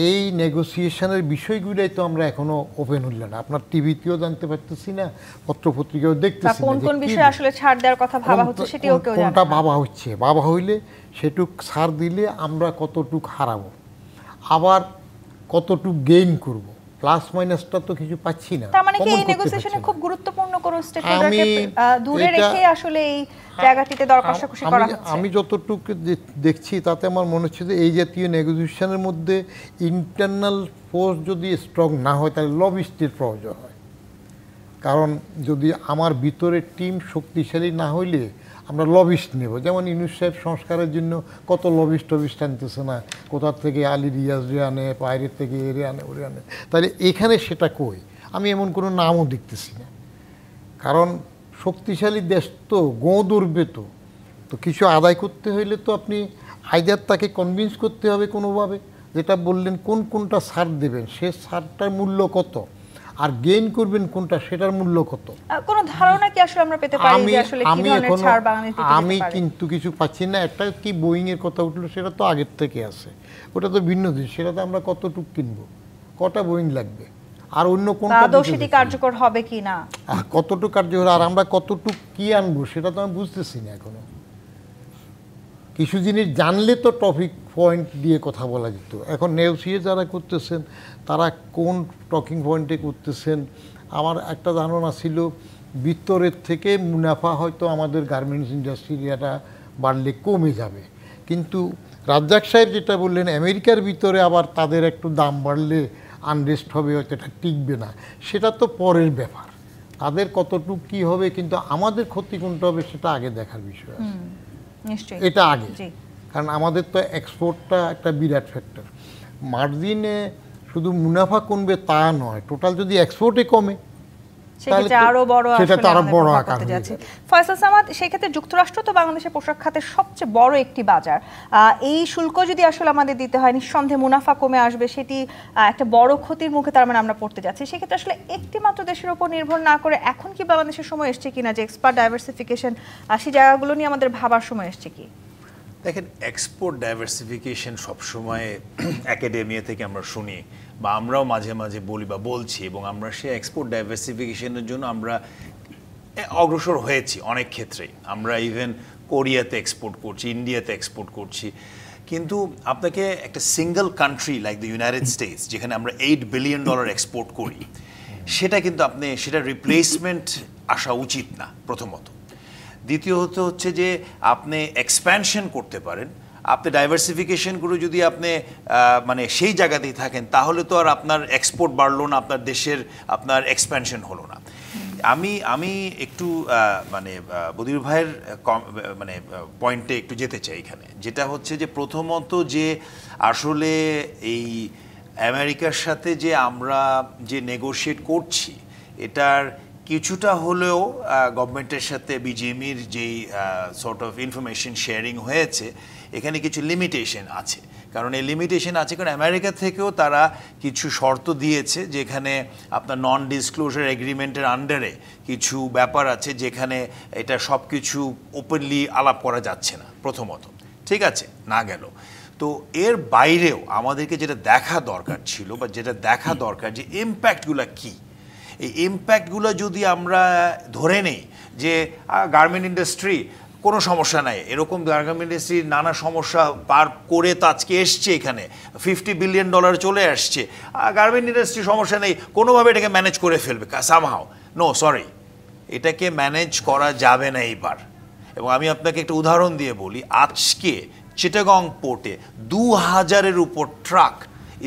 এই নেগোসিয়েশনের বিষয়গুলোই তো আমরা এখনো ওপেন হইল না। আপনার টিভিতেও জানতে পারতেছি না, পত্রপত্রিকাও দেখতেছি না কোন কোন বিষয়ে আসলে ছাড় দেওয়ার কথা ভাবা হচ্ছে সেটাও কেউ জানে না। কোনটা ভাবা হচ্ছে, ভাবা হইলে সেটুক ছাড় দিলে আমরা কতটুক হারাবো, আবার কতটুক গেইন করব, প্লাস মাইনাসটা তো কিছু পাচ্ছি না। তার মানে কি এই নেগোসিয়েশনে খুব গুরুত্বপূর্ণ কোন স্টেকহোল্ডারকে দূরে রেখে আসলে এই জায়গাটিতে দর কষাকষি করা হচ্ছে? আমি যতটুকু দেখছি তাতে আমার মনে হচ্ছে যে এই জাতীয় নেগোসিয়েশনের মধ্যে ইন্টারনাল ফোর্স যদি স্ট্রং না হয় তাহলে লবিস্টের প্রয়োজন হয়। কারণ যদি আমার ভিতরের টিম শক্তিশালী না হইলে আমরা লবিস্ট নেব। যেমন ইউনূস সাহেব সংস্কারের জন্য কত লবিস্ট আনতেছে না, কোথা থেকে আলী রিয়াজ রে আনে, বাইরের থেকে এরে আনে ওরে আনে। তাহলে এখানে সেটা কই? আমি এমন কোনো নামও দেখতেছি না। কারণ শক্তিশালী দেশ তো দৌড়বে তো কিছু আদায় করতে হইলে তো আপনি আইদার তাকে কনভিন্স করতে হবে কোনোভাবে, যেটা বললেন কোনটা ছাড় দেবেন, সে ছাড়টার মূল্য কত, আর গেইন করবেন কোনটা সেটার মূল্য কত। কোন ধারণা কি আসলে আমরা পেতে পারি যে আসলে কি ধরনের ছাড় বাংলাদেশ দিতে পারে? আমি কিন্তু কিছু পাচ্ছি না। একটা কি বোয়িং এর কথা উঠলো, সেটা তো আগের থেকে আছে, ওটা তো ভিন্ন জিনিস। সেটা তো আমরা কতটুক কিনবো, কটা বোয়িং লাগবে, আর অন্য কোনটা দোষীটি কার্যকর হবে কি না, কতটুক কার্যকর, আর আমরা কতটুক কি আনবো সেটা তো আমি বুঝতেছি না এখনো। কিছু জিনিস জানলে তো টপিক পয়েন্ট দিয়ে কথা বলা যেত। এখন নেগোসিয়েট যারা করতেছেন তারা কোন টকিং পয়েন্টে করতেছেন? আমার একটা ধারণা ছিল ভিতরের থেকে মুনাফা হয়তো আমাদের গার্মেন্টস ইন্ডাস্ট্রিটা বাড়লে কমে যাবে, কিন্তু রাজ্জাক সাহেব যেটা বললেন আমেরিকার ভিতরে আবার তাদের একটু দাম বাড়লে আনরেস্ট হবে, হয়তো এটা টিকবে না, সেটা তো পরের ব্যাপার। তাদের কতটুকু কী হবে, কিন্তু আমাদের ক্ষতি কোনটা হবে সেটা আগে দেখার বিষয় আছে। নিশ্চয়ই এটা আগে, কারণ আমাদের তো এক্সপোর্টটা একটা বিরাট ফ্যাক্টর। মার্জিনে শুধু মুনাফা কমবে তা নয়, টোটাল যদি এক্সপোর্টে কমে সেটা আরো বড় আকার হয়ে যাচ্ছে। ফয়সাল সামাদ, সেক্ষেত্রে যুক্তরাষ্ট্র তো বাংলাদেশের পোশাক খাতের সবচেয়ে বড় একটি বাজার। এই শুল্ক যদি আসলে আমাদের দিতে হয়, নিঃসন্দেহে মুনাফা কমে আসবে, সেটি একটা বড় ক্ষতির মুখে তার মানে আমরা পড়তে যাচ্ছি। সেক্ষেত্রে আসলে একটি মাত্র দেশের উপর নির্ভর না করে এখন কি বাংলাদেশের সময় এসছে কিনা যে এক্সপোর্ট ডাইভার্সিফিকেশন, সেই জায়গাগুলো নিয়ে আমাদের ভাবার সময় এসছে কি? দেখেন, এক্সপোর্ট ডাইভার্সিফিকেশন সবসময় একাডেমিয়া থেকে আমরা শুনি বা আমরাও মাঝে মাঝে বলি বা বলছি, এবং আমরা সেই এক্সপোর্ট ডাইভার্সিফিকেশনের জন্য আমরা অগ্রসর হয়েছি অনেক ক্ষেত্রেই। আমরা ইভেন কোরিয়াতে এক্সপোর্ট করছি, ইন্ডিয়াতে এক্সপোর্ট করছি, কিন্তু আপনাকে একটা single country like the United states, যেখানে আমরা $8 বিলিয়ন এক্সপোর্ট করি, সেটা কিন্তু সেটা রিপ্লেসমেন্ট আসা উচিত না প্রথমত। দ্বিতীয়ত হচ্ছে যে আপনি এক্সপ্যানশন করতে পারেন, আপনি ডাইভার্সিফিকেশনগুলো যদি আপনি মানে সেই জায়গাতেই থাকেন, তাহলে তো আর আপনার এক্সপোর্ট বাড়লো না, আপনার দেশের আপনার এক্সপ্যানশন হলো না। আমি একটু মানে বদিউর ভাইয়ের মানে পয়েন্টে একটু যেতে চাই এখানে, যেটা হচ্ছে যে প্রথমত যে আসলে এই আমেরিকার সাথে যে আমরা যে নেগোশিয়েট করছি, এটার কিছুটা হলেও গভর্নমেন্টের সাথে বিজিএমইর যেই সর্ট অফ ইনফরমেশন শেয়ারিং হয়েছে, এখানে কিছু লিমিটেশন আছে। কারণ এই লিমিটেশন আছে কারণ আমেরিকা থেকেও তারা কিছু শর্ত দিয়েছে, যেখানে আপনার নন ডিসক্লোজার এগ্রিমেন্টের আন্ডারে কিছু ব্যাপার আছে যেখানে এটা সব কিছু ওপেনলি আলাপ করা যাচ্ছে না প্রথমত। ঠিক আছে, না গেল তো এর বাইরেও আমাদেরকে যেটা দেখা দরকার ছিল বা যেটা দেখা দরকার যে ইম্প্যাক্টগুলো কী, এই ইম্প্যাক্টগুলো যদি আমরা ধরে নেই যে গার্মেন্ট ইন্ডাস্ট্রি কোনো সমস্যা নাই, এরকম গার্মেন্ট ইন্ডাস্ট্রির নানা সমস্যা পার করে তো আজকে এসছে, এখানে $50 বিলিয়ন চলে আসছে, গার্মেন্ট ইন্ডাস্ট্রির সমস্যা নেই, কোনোভাবে এটাকে ম্যানেজ করে ফেলবে সামহাও। নো, সরি, এটাকে ম্যানেজ করা যাবে না এইবার। এবং আমি আপনাকে একটা উদাহরণ দিয়ে বলি, আজকে চিটাগং পোর্টে 2000-এর উপর truck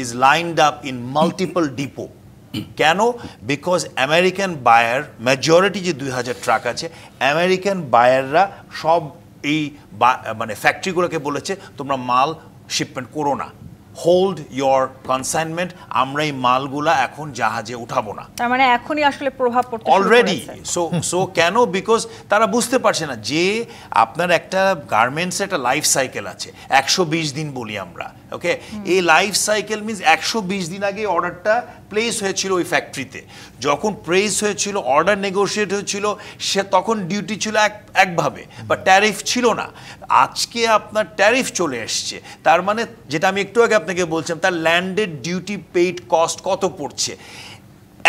is lined up in multiple depot. কেন? বিকজ আমেরিকান বায়ার, মেজরিটি যে 2000 ট্রাক আছে, আমেরিকান বায়াররা সব এই মানে ফ্যাক্টরিগুলোকে বলেছে তোমরা মাল শিপমেন্ট করো না, হোল্ড ইয়োর কনসাইনমেন্ট, আমরা এই মালগুলা এখন জাহাজে উঠাবো না। তার মানে এখনই আসলে প্রভাব পড়তে অলরেডি। সো কেন? বিকজ তারা বুঝতে পারছে না যে আপনার একটা গার্মেন্টস একটা লাইফ সাইকেল আছে, 120 দিন বলি আমরা, ওকে? এই লাইফ সাইকেল মিনস 120 দিন আগে অর্ডারটা প্লেস হয়েছিল ওই ফ্যাক্টরিতে, যখন প্লেস হয়েছিল, অর্ডার নেগোশিয়েট হয়েছিল, সে তখন ডিউটি ছিল একভাবে, বা ট্যারিফ ছিল না। আজকে আপনার ট্যারিফ চলে এসছে, তার মানে যেটা আমি একটু আগে আপনাকে বলছিলাম, তার ল্যান্ডেড ডিউটি পেইড কস্ট কত পড়ছে,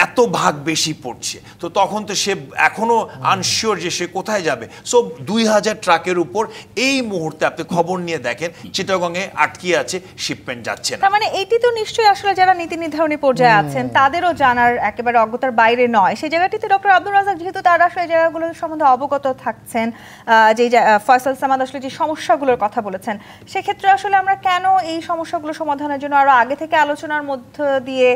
এত ভাগ বেশি পড়ছে। তো তখন তো সে এখনো আনশিওর যে সে কোথায় যাবে। সো 2000 ট্রাকের উপর এই মুহূর্তে আপনি খবর নিয়ে দেখেন চিটাগংয়ে আটকে আছে, শিপমেন্ট যাচ্ছে না। তার মানে এটি তো নিশ্চয়ই আসলে যারা নীতি নির্ধারণী পর্যায়ে আছেন তাদেরও জানার একেবারে অজ্ঞতার বাইরে নয়। সেই জায়গাটিতে ডক্টর আব্দুর রাজ্জাক যেহেতু তারা আসলে জায়গাগুলোর সম্বন্ধে অবগত থাকছেন, যে ফয়সাল সামাদ আসলে যে সমস্যাগুলোর কথা বলেছেন, সেক্ষেত্রে আসলে আমরা কেন এই সমস্যাগুলো সমাধানের জন্য আরো আগে থেকে আলোচনার মধ্য দিয়ে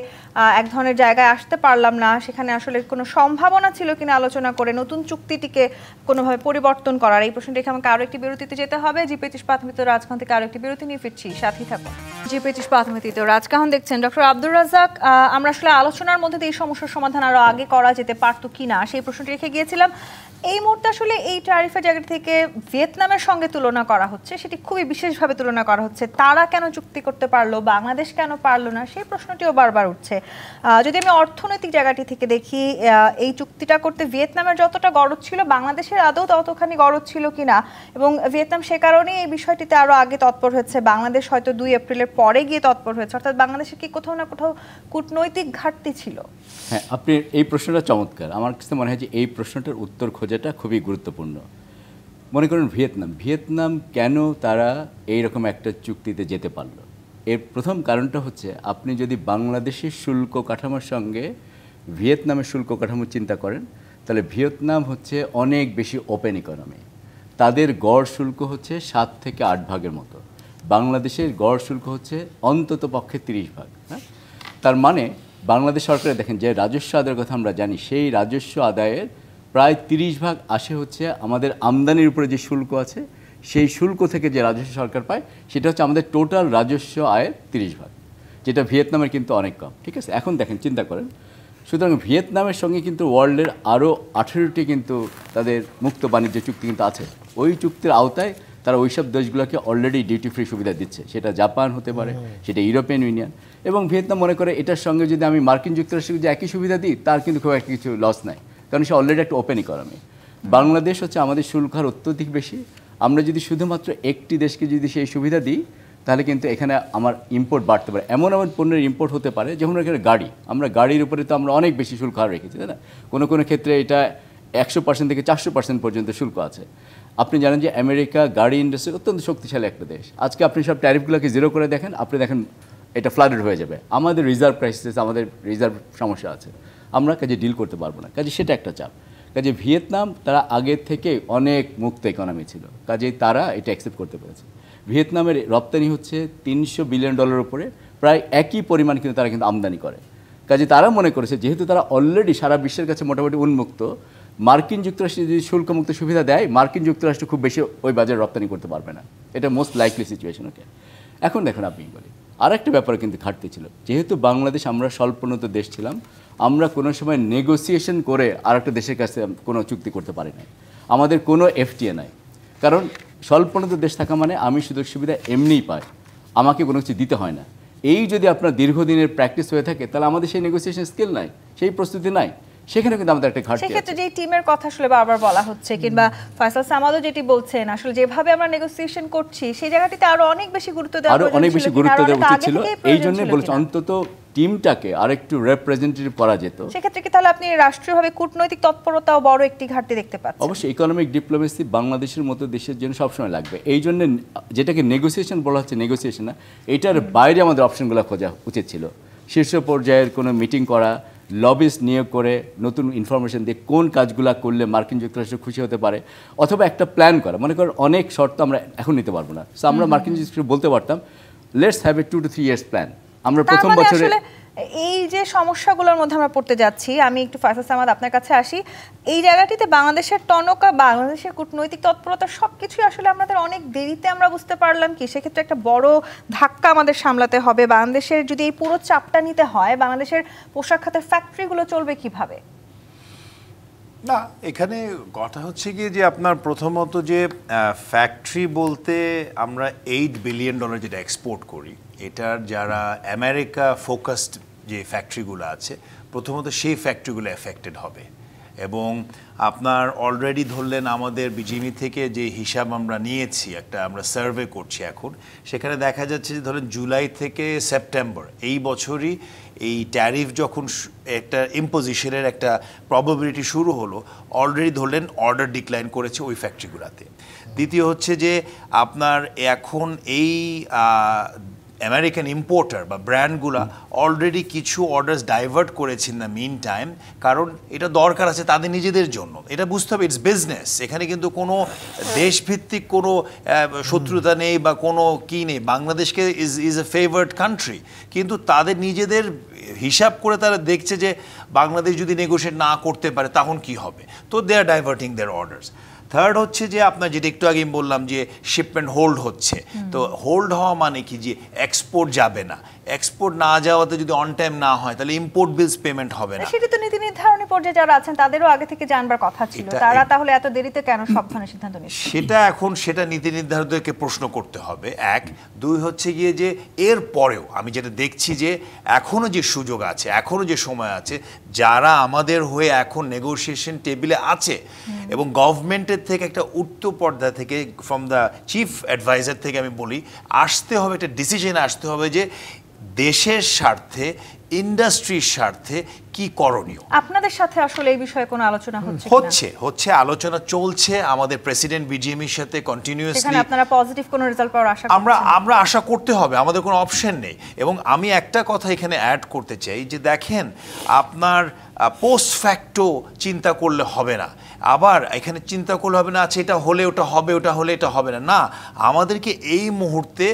এক ধরনের জায়গায় আসতে পারলাম না? সেখানে আসলে কোনো সম্ভাবনা ছিল কিনা আলোচনা করে নতুন চুক্তিটিকে কোনোভাবে পরিবর্তন করার? এই প্রশ্নটি রেখে আমাকে আরো একটি বিরতিতে যেতে হবে। জি25 প্রাথমিক রাজকাহন থেকে আরো একটি বিরতি নিয়ে ফিরছি, সাথেই থাকুন। জি25 প্রাথমিক রাজকাহন দেখছেন। ডক্টর আব্দুর রাজ্জাক, আমরা আসলে আলোচনার মধ্যে দিয়ে এই সমস্যার সমাধান আরো আগে করা যেতে পারতো কিনা সেই প্রশ্নটি রেখে গিয়েছিলাম। এই মুহূর্তে আসলে এই ট্যারিফের জায়গা থেকে ভিয়েতনামের সঙ্গে তুলনা করা হচ্ছে, সেটি খুবই বিশেষভাবে তুলনা করা হচ্ছে। তারা কেন চুক্তি করতে পারলো, বাংলাদেশ কেন পারলো না, সেই প্রশ্নটিও বারবার উঠছে। যদি আমি অর্থনৈতিক জায়গাটি থেকে দেখি, এই চুক্তিটা করতে ভিয়েতনামের যতটা গরজ ছিল, বাংলাদেশের আদৌ ততখানি গরজ ছিল কিনা, এবং ভিয়েতনাম সে কারণেই এই বিষয়টিতে আরো আগে তৎপর হচ্ছে, বাংলাদেশ হয়তো 2 এপ্রিলের পরে গিয়ে তৎপর হয়েছে। অর্থাৎ বাংলাদেশের কি কোথাও না কোথাও কূটনৈতিক ঘাটতি ছিল? হ্যাঁ, আপনি এই প্রশ্নটা চমৎকার। আমার কাছে মনে হয় যে এই প্রশ্নটার উত্তর খোঁজাটা খুবই গুরুত্বপূর্ণ। মনে করেন ভিয়েতনাম কেন তারা এইরকম একটা চুক্তিতে যেতে পারলো? এর প্রথম কারণটা হচ্ছে, আপনি যদি বাংলাদেশের শুল্ক কাঠামোর সঙ্গে ভিয়েতনামের শুল্ক কাঠামো চিন্তা করেন, তাহলে ভিয়েতনাম হচ্ছে অনেক বেশি ওপেন ইকোনমি। তাদের গড় শুল্ক হচ্ছে 7 থেকে 8 ভাগের মতো, বাংলাদেশের গড় শুল্ক হচ্ছে অন্তত পক্ষে 30 ভাগ। হ্যাঁ, তার মানে বাংলাদেশ সরকারের দেখেন যে রাজস্ব আদায়ের কথা আমরা জানি, সেই রাজস্ব আদায়ের প্রায় 30 ভাগ আসে হচ্ছে আমাদের আমদানির উপরে যে শুল্ক আছে, সেই শুল্ক থেকে যে রাজস্ব সরকার পায়, সেটা হচ্ছে আমাদের টোটাল রাজস্ব আয়ের 30 ভাগ, যেটা ভিয়েতনামের কিন্তু অনেক কম। ঠিক আছে, এখন দেখেন, চিন্তা করেন, সুতরাং ভিয়েতনামের সঙ্গে কিন্তু ওয়ার্ল্ডের আরও 18টি কিন্তু তাদের মুক্ত বাণিজ্য চুক্তি কিন্তু আছে। ওই চুক্তির আওতায় তারা ওইসব দেশগুলোকে অলরেডি ডিউটি ফ্রি সুবিধা দিচ্ছে, সেটা জাপান হতে পারে, সেটা ইউরোপিয়ান ইউনিয়ন। এবং ভিয়েতনাম মনে করে এটার সঙ্গে যদি আমি মার্কিন যুক্তরাষ্ট্রকে যে একই সুবিধা দিই, তার কিন্তু খুব একটা কিছু লস নাই, কারণ সে অলরেডি একটা ওপেন ইকোনমি। বাংলাদেশ হচ্ছে আমাদের শুল্ক হার অত্যধিক বেশি। আমরা যদি শুধুমাত্র একটি দেশকে যদি সেই সুবিধা দিই, তাহলে কিন্তু এখানে আমার ইম্পোর্ট বাড়তে পারে। এমন পণ্যের ইম্পোর্ট হতে পারে, যেমন এখানে গাড়ি, আমরা গাড়ির উপরে তো আমরা অনেক বেশি শুল্ক হার রেখেছি, তাই না? কোনো কোনো ক্ষেত্রে এটা 100% থেকে 400% পর্যন্ত শুল্ক আছে। আপনি জানেন যে আমেরিকা গাড়ি ইন্ডাস্ট্রি অত্যন্ত শক্তিশালী একটা দেশ। আজকে আপনি সব ট্যারিফগুলোকে জিরো করে দেখেন, আপনি দেখেন এটা ফ্লাডেড হয়ে যাবে। আমাদের রিজার্ভ ক্রাইসিস, আমাদের রিজার্ভ সমস্যা আছে, আমরা কাজে ডিল করতে পারবো না, কাজে সেটা একটা চাপ। কাজে ভিয়েতনাম তারা আগের থেকে অনেক মুক্ত ইকোনমি ছিল, কাজেই তারা এটা অ্যাকসেপ্ট করতে পেরেছে। ভিয়েতনামের রপ্তানি হচ্ছে $300 বিলিয়ন উপরে, প্রায় একই পরিমাণ কিন্তু তারা কিন্তু আমদানি করে। কাজে তারা মনে করেছে যেহেতু তারা অলরেডি সারা বিশ্বের কাছে মোটামুটি উন্মুক্ত, মার্কিন যুক্তরাষ্ট্র যদি শুল্কমুক্ত সুবিধা দেয়, মার্কিন যুক্তরাষ্ট্র খুব বেশি ওই বাজারে রপ্তানি করতে পারবে না। এটা মোস্ট লাইকলি সিচুয়েশন। ওকে, এখন দেখুন, আপনি বলি আর একটা ব্যাপারে কিন্তু ঘাটতি ছিল। যেহেতু বাংলাদেশ আমরা স্বল্পোন্নত দেশ ছিলাম, আমরা কোনো সময় নেগোসিয়েশন করে আর একটা দেশের কাছে কোনো চুক্তি করতে পারি না। আমাদের কোনো এফটিএ নাই, কারণ স্বল্পোন্নত দেশ থাকা মানে আমি সুযোগ সুবিধা এমনিই পাই, আমাকে কোনো কিছু দিতে হয় না। এই যদি আপনার দীর্ঘদিনের প্র্যাকটিস হয়ে থাকে, তাহলে আমাদের সেই নেগোসিয়েশন স্কিল নাই, সেই প্রস্তুতি নাই, সেখানে কিন্তু আমাদের একটা ঘাটতি আছে। সেক্ষেত্রে যে টিমের কথা আসলে বারবার বলা হচ্ছে, কিংবা ফয়সাল সামাদও যেটি বলছেন, আসলে যেভাবে আমরা নেগোসিয়েশন করছি সেই জায়গাটিতে আরো অনেক বেশি গুরুত্ব দেওয়া আরো অনেক বেশি গুরুত্ব দেওয়া উচিত ছিল। এই জন্য বলছি অন্তত টিমটাকে আরেকটু রিপ্রেজেন্টেটিভ করা যেত। সেক্ষেত্রে কি তাহলে আপনি রাষ্ট্রীয়ভাবে কূটনৈতিক তৎপরতাও বড় একটি ঘাটতি দেখতে পাচ্ছেন? অবশ্যই ইকোনমিক ডিপ্লোমেসি বাংলাদেশের মতো দেশের জন্য সবসময় লাগবে। এই জন্য যেটাকে নেগোসিয়েশন বলা হচ্ছে, নেগোসিয়েশন না, এটার বাইরে আমাদের অপশনগুলো খোঁজা উচিত ছিল। শীর্ষ পর্যায়ের কোনো মিটিং করা, লবিস্ট নিয়োগ করে নতুন ইনফরমেশন দিয়ে কোন কাজগুলো করলে মার্কিন যুক্তরাষ্ট্র খুশি হতে পারে, অথবা একটা প্ল্যান করা। মনে করেন অনেক শর্ত আমরা এখন নিতে পারবো না, সো আমরা মার্কিন যুক্তরাষ্ট্র বলতে পারতাম let's have a 2 to 3 years plan. আমরা তার প্রথম মানে বছরে আসলে এই যে সমস্যাগুলোর মধ্যে আমরা পড়তে যাচ্ছি, আমি একটু ফয়সাল সামাদ আপনার কাছে আসি। এই জায়গাটিতে বাংলাদেশের টনকা, বাংলাদেশের কূটনৈতিক তৎপরতা সবকিছুই আসলে আমাদের অনেক দেরিতে আমরা বুঝতে পারলাম কি, সেক্ষেত্রে একটা বড় ধাক্কা আমাদের সামলাতে হবে। বাংলাদেশের যদি এই পুরো চাপটা নিতে হয়, বাংলাদেশের পোশাক খাতের ফ্যাক্টরিগুলো চলবে কিভাবে? না, এখানে কথা হচ্ছে গিয়ে যে আপনার প্রথমত যে ফ্যাক্টরি বলতে আমরা $8 বিলিয়ন যেটা এক্সপোর্ট করি, এটার যারা আমেরিকা ফোকাসড যে ফ্যাক্টরিগুলো আছে, প্রথমত সেই ফ্যাক্টরিগুলো এফেক্টেড হবে। এবং আপনার অলরেডি ধরলেন আমাদের বিজিএমই থেকে যে হিসাব আমরা নিয়েছি, একটা আমরা সার্ভে করছি এখন, সেখানে দেখা যাচ্ছে যে ধরেন জুলাই থেকে সেপ্টেম্বর এই বছরই এই ট্যারিফ যখন একটা ইম্পোজিশনের একটা প্রবাবিলিটি শুরু হলো, অলরেডি ধরলেন অর্ডার ডিক্লাইন করেছে ওই ফ্যাক্টরিগুলোতে। দ্বিতীয় হচ্ছে যে আপনার এখন এই আমেরিকান ইম্পোর্টার বা ব্র্যান্ডগুলা অলরেডি কিছু অর্ডার্স ডাইভার্ট করেছেন না মিন টাইম, কারণ এটা দরকার আছে তাদের নিজেদের জন্য। এটা বুঝতে হবে, ইটস বিজনেস। এখানে কিন্তু কোনো দেশভিত্তিক কোনো শত্রুতা নেই বা কোনো কি নেই। বাংলাদেশকে ইজ এ ফেভার্ড কান্ট্রি, কিন্তু তাদের নিজেদের হিসাব করে তারা দেখছে যে বাংলাদেশ যদি নেগোশিয়েট না করতে পারে তখন কি হবে, তো দে আর ডাইভার্টিং দেয়ার অর্ডার্স। থার্ড হচ্ছে যে আপনার যেটা একটু আগে বললাম যে শিপমেন্ট হোল্ড হচ্ছে, তো হোল্ড হওয়া মানে কি যে এক্সপোর্ট যাবে না। এক্সপোর্ট না যাওয়াতে যদি অন টাইম না হয় তাহলে ইম্পোর্ট বিলস পেমেন্ট হবে না। সেটা তো নীতি নির্ধারণী পর্যায়ে যারা আছেন তাদেরও আগে থেকে জানবার কথা ছিল, তারা তাহলে এত দেরিতে কেন সব ধরনের সিদ্ধান্ত নিচ্ছে? সেটা নীতি নির্ধারকদেরকে প্রশ্ন করতে হবে। এক, দুই হচ্ছে গিয়ে যে এর পরেও আমি যেটা দেখছি যে এখনো যে সুযোগ আছে, এখনো যে সময় আছে, যারা আমাদের হয়ে এখন নেগোসিয়েশন টেবিলে আছে এবং গভর্নমেন্টের থেকে একটা উচ্চ পর্দা থেকে ফ্রম দ্য চিফ অ্যাডভাইজার থেকে আমি বলি আসতে হবে, একটা ডিসিশন আসতে হবে যে দেশের স্বার্থে, ইন্ডাস্ট্রির স্বার্থে কি করণীয়। আপনাদের সাথে আসলে এই বিষয়ে কোনো আলোচনা হচ্ছে আলোচনা চলছে আমাদের প্রেসিডেন্ট বিজিএমইর সাথে কন্টিনিউয়াসলি। সেখানে আপনারা পজিটিভ কোনো রেজাল্ট পাওয়ার আশা আমরা আশা করতে হবে, আমাদের কোনো অপশন নেই। এবং আমি একটা কথা এখানে অ্যাড করতে চাই যে দেখেন, আপনার পোস্ট ফ্যাক্টো চিন্তা করলে হবে না। আবার এখানে চিন্তা করলে হবে না আচ্ছা এটা হলে ওটা হবে, ওটা হলে এটা হবে না। না, আমাদেরকে এই মুহূর্তে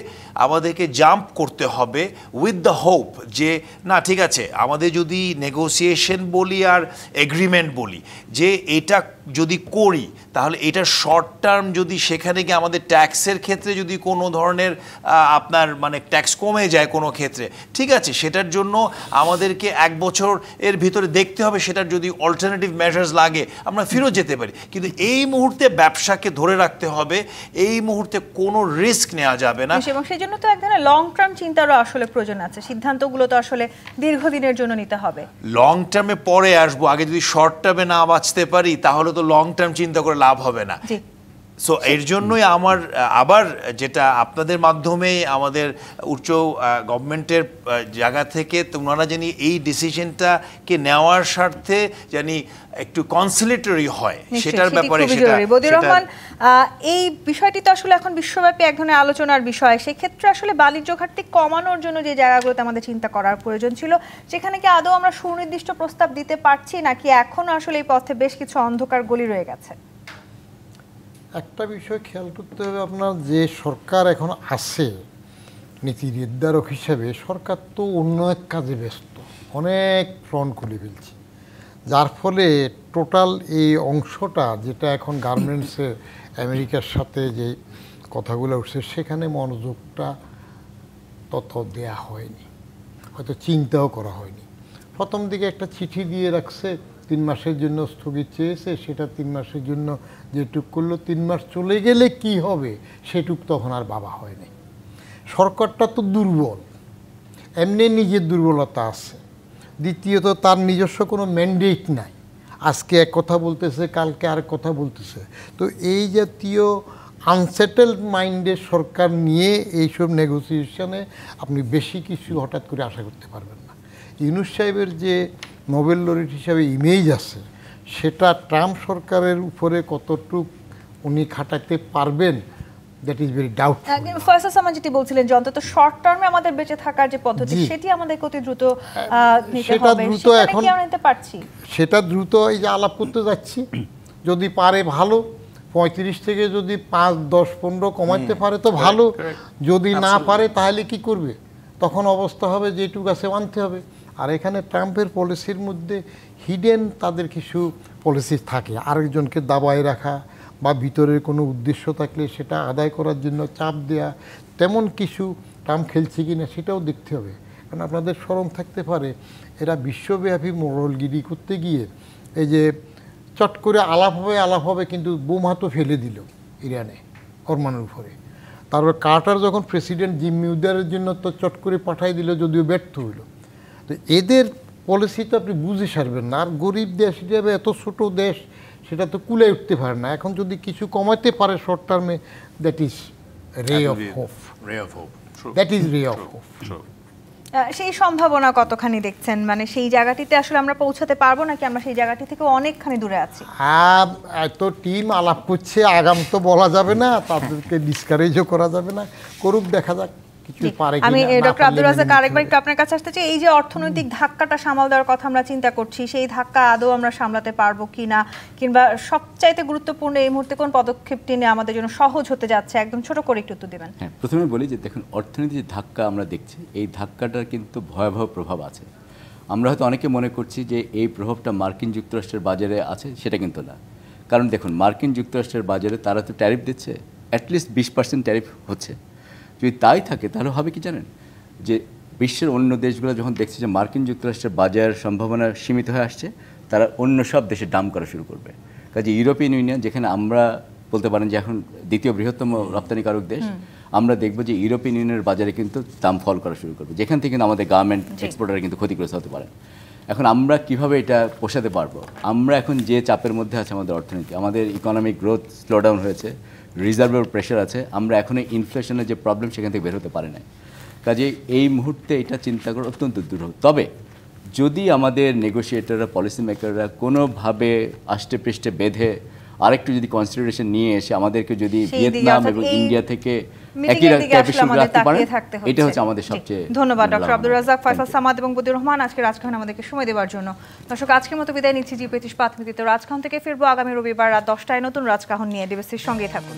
আমাদেরকে জাম্প করতে হবে উইথ দ্য হোপ যে না ঠিক আছে, আমাদের যদি নেগোসিয়েশন বলি আর এগ্রিমেন্ট বলি যে এটা যদি করি তাহলে এটা শর্ট টার্ম, যদি সেখানে গিয়ে আমাদের ট্যাক্সের ক্ষেত্রে যদি কোনো ধরনের আপনার মানে ট্যাক্স কমে যায় কোনো ক্ষেত্রে, ঠিক আছে, সেটার জন্য আমাদেরকে 1 বছর এর ভিতরে দেখতে হবে, সেটার যদি অল্টারনেটিভ মেজার্স লাগে আমরা ফিরত যেতে পারি। কিন্তু এই মুহূর্তে ব্যবসাকে ধরে রাখতে হবে, এই মুহূর্তে কোনো রিস্ক নেওয়া যাবে না। এবং সেই জন্য তো এক ধরনের লং টার্ম চিন্তারও আসলে প্রয়োজন আছে। সিদ্ধান্তগুলো তো আসলে দীর্ঘদিনের জন্য নিতে হবে। লং টার্মে পরে আসবো, আগে যদি শর্ট টার্মে না বাঁচতে পারি তাহলে তো লং টার্ম চিন্তা করে লাভ হবে না। সো এর জন্যই আমার আবার যেটা আপনাদের মাধ্যমে আমাদের উচ্চ গভর্নমেন্টের জায়গা থেকে তোমরা জানি এই ডিসিশনটাকে নেওয়ার স্বার্থে জানি একটু কনসিলেটরি হয়, সেটার ব্যাপারে বদিউর রহমান, এই বিষয়টি তো আসলে এখন বিশ্বব্যাপী এক ধরনের আলোচনার বিষয়। সেক্ষেত্রে আসলে বাণিজ্য ঘাটতি কমানোর জন্য যে জায়গাগুলোতে আমাদের চিন্তা করার প্রয়োজন ছিল, সেখানে কি আদৌ আমরা সুনির্দিষ্ট প্রস্তাব দিতে পারছি, নাকি এখনো আসলে এই পথে বেশ কিছু অন্ধকার গলি রয়ে গেছে? একটা বিষয় খেয়াল করতে হবে, আপনার যে সরকার এখন আছে নীতি নির্ধারক হিসেবে, সরকার তো অন্য এক কাজে ব্যস্ত, অনেক ফ্রন্ট খুলে ফেলছে, যার ফলে টোটাল এই অংশটা যেটা এখন গার্মেন্টসের আমেরিকার সাথে যে কথাগুলো উঠছে সেখানে মনোযোগটা তত দেয়া হয়নি, হয়তো চিন্তাও করা হয়নি। প্রথম দিকে একটা চিঠি দিয়ে রাখছে, 3 মাসের জন্য স্থগিত চেয়েছে, সেটা 3 মাসের জন্য যেটুক করলো, 3 মাস চলে গেলে কি হবে সেটুক তখন আর ভাবা হয়নি। সরকারটা তো দুর্বল, এমনি নিজের দুর্বলতা আছে, দ্বিতীয়ত তার নিজস্ব কোনো ম্যান্ডেট নাই, আজকে এক কথা বলতেছে কালকে আর কথা বলতেছে। তো এই জাতীয় আনসেটেলড মাইন্ডের সরকার নিয়ে এইসব নেগোসিয়েশনে আপনি বেশি কিছু হঠাৎ করে আশা করতে পারবেন না। ইউনূস সাহেবের যে নোবেল লরিট হিসাবে ইমেজ আছে, সেটা ট্রাম্প সরকারের উপরে কতটুক উনি খাটাতে পারবেন that is very doubt. Faisal সামান যেটি বলছিলেন যে অন্তত শর্ট টার্মে আমাদের বেঁচে থাকার যে পদ্ধতি জি। সেটি আমাদের অতি দ্রুত নিতে সেটা হবে, দ্রুত সেখানে এখন কি আমরা নিতে পারছি? সেটা দ্রুত এই যে আলাপ করতে যাচ্ছি, যদি পারে ভালো, 35 থেকে যদি 5, 10, 15 কমাতে পারে তো ভালো, যদি না পারে তাহলে কি করবে? তখন অবস্থা হবে যে এটুকু আছে আনতে হবে। আর এখানে ট্রাম্পের পলিসির মধ্যে হিডেন তাদের কিছু পলিসি থাকে, আরেকজনকে দাবায় রাখা বা ভিতরের কোনো উদ্দেশ্য থাকলে সেটা আদায় করার জন্য চাপ দেয়া, তেমন কিছু ট্রাম্প খেলছে কি না সেটাও দেখতে হবে। কারণ আপনাদের স্মরণ থাকতে পারে এরা বিশ্বব্যাপী মোড়লগিরি করতে গিয়ে এই যে চট করে আলাপ হবে কিন্তু বোম হাতও ফেলে দিল ইরানে ফরমানের উপরে। তারপর কার্টার যখন প্রেসিডেন্ট জিম মিউদারের জন্য তো চট করে পাঠাই দিল, যদিও ব্যর্থ হইল। তো এদের পলিসি তো আপনি বুঝে সারবেন না। আর গরিব দেশ হিসেবে এত ছোট দেশ, সেটা তো কুলে উঠতে পারে না। এখন যদি কিছু কমাতে পারে শর্ট টার্মে, দ্যাট ইজ রে of hope, ray of hope. True. That is রে অফ হোপ। True. সেই সম্ভাবনা কতখানি দেখছেন? মানে সেই জায়গাটিতে আসলে আমরা পৌঁছাতে পারবো নাকি আমরা সেই জায়গাটি থেকে অনেকখানি দূরে আছি? এত টিম আলাপ করছে, আগাম তো বলা যাবে না, তাদেরকে ডিসকারেজও করা যাবে না, করুক, দেখা যাক কিছু পারে কিনা। আমি না ডক্টর পারলে আব্দুল রাজ্জাক মেনে নিতে আরেকবার হবে। একটু আপনার কাছে আসতে চাই। এই যে অর্থনৈতিক ধাক্কাটা সামাল দেওয়ার কথা আমরা চিন্তা করছি, সেই ধাক্কা আদৌ আমরা সামলাতে পারবো কিনা, কিংবা সবচাইতে গুরুত্বপূর্ণ এই মুহূর্তে কোন পদক্ষেপটি নিয়ে আমাদের জন্য সহজ হতে যাচ্ছে, একদম ছোট করে একটু উত্তর দিবেন। হ্যাঁ, প্রথমে বলি যে দেখুন, অর্থনীতির যে ধাক্কা আমরা দেখছি, এই ধাক্কাটার কিন্তু ভয়াবহ প্রভাব আছে। আমরা হয়তো অনেকে মনে করছি যে এই প্রভাবটা মার্কিন যুক্তরাষ্ট্রের বাজারে আছে, সেটা কিন্তু না। কারণ দেখুন, মার্কিন যুক্তরাষ্ট্রের বাজারে তারা তো ট্যারিফ দিচ্ছে, অ্যাটলিস্ট 20% ট্যারিফ হচ্ছে। যদি তাই থাকে তাহলে হবে কি জানেন, যে বিশ্বের অন্য দেশগুলো যখন দেখছে যে মার্কিন যুক্তরাষ্ট্রের বাজার সম্ভাবনা সীমিত হয়ে আসছে, তারা অন্য সব দেশে ডাম্প করা শুরু করবে। কাজে ইউরোপিয়ান ইউনিয়ন, যেখানে আমরা বলতে পারেন যে এখন দ্বিতীয় বৃহত্তম রপ্তানিকারক দেশ, আমরা দেখব যে ইউরোপিয়ান ইউনিয়নের বাজারে কিন্তু দাম ফল করা শুরু করবে, যেখান থেকে কিন্তু আমাদের গার্মেন্ট এক্সপোর্টাররা কিন্তু ক্ষতিগ্রস্ত হতে পারে। এখন আমরা কিভাবে এটা পোষাতে পারবো? আমরা এখন যে চাপের মধ্যে আছে আমাদের অর্থনীতি, আমাদের ইকোনমিক গ্রোথ স্লোডাউন হয়েছে, রিজার্ভের প্রেশার আছে, আমরা এখন ইনফ্লেশনের যে প্রবলেম সেখান থেকে বের হতে পারি না। কাজে এই মুহূর্তে এটা চিন্তা করা অত্যন্ত দুরূহ। তবে যদি আমাদের নেগোশিয়েটাররা, পলিসি মেকাররা কোনোভাবে আষ্টে পৃষ্ঠে বেঁধে আরেকটু যদি কনসিডারেশন নিয়ে এসে আমাদেরকে যদি সেই দিকে, ভিয়েতনাম অর্থাৎ এবং এই ইন্ডিয়া থেকে মিটিংয়ের একই দিকে আসলে টাইপের আমাদের রাখতে পারেন, তাকিয়ে থাকতে হচ্ছে। এটা হচ্ছে আমাদের জি। সবচেয়ে ধন্যবাদ doctor Abdul Razzaq, Faisal Thank you. Samad এবং বদিউর রহমান আজকে রাজকাহন আমাদেরকে সময় দেওয়ার জন্য। দর্শক, আজকের মতো বিদায় নিচ্ছি। জি25 প্রাথমিক রাজকাহন থেকে ফিরবো আগামী রবিবার রাত 10টায় নতুন রাজকাহন নিয়ে। ডিবিসির সঙ্গেই থাকুন।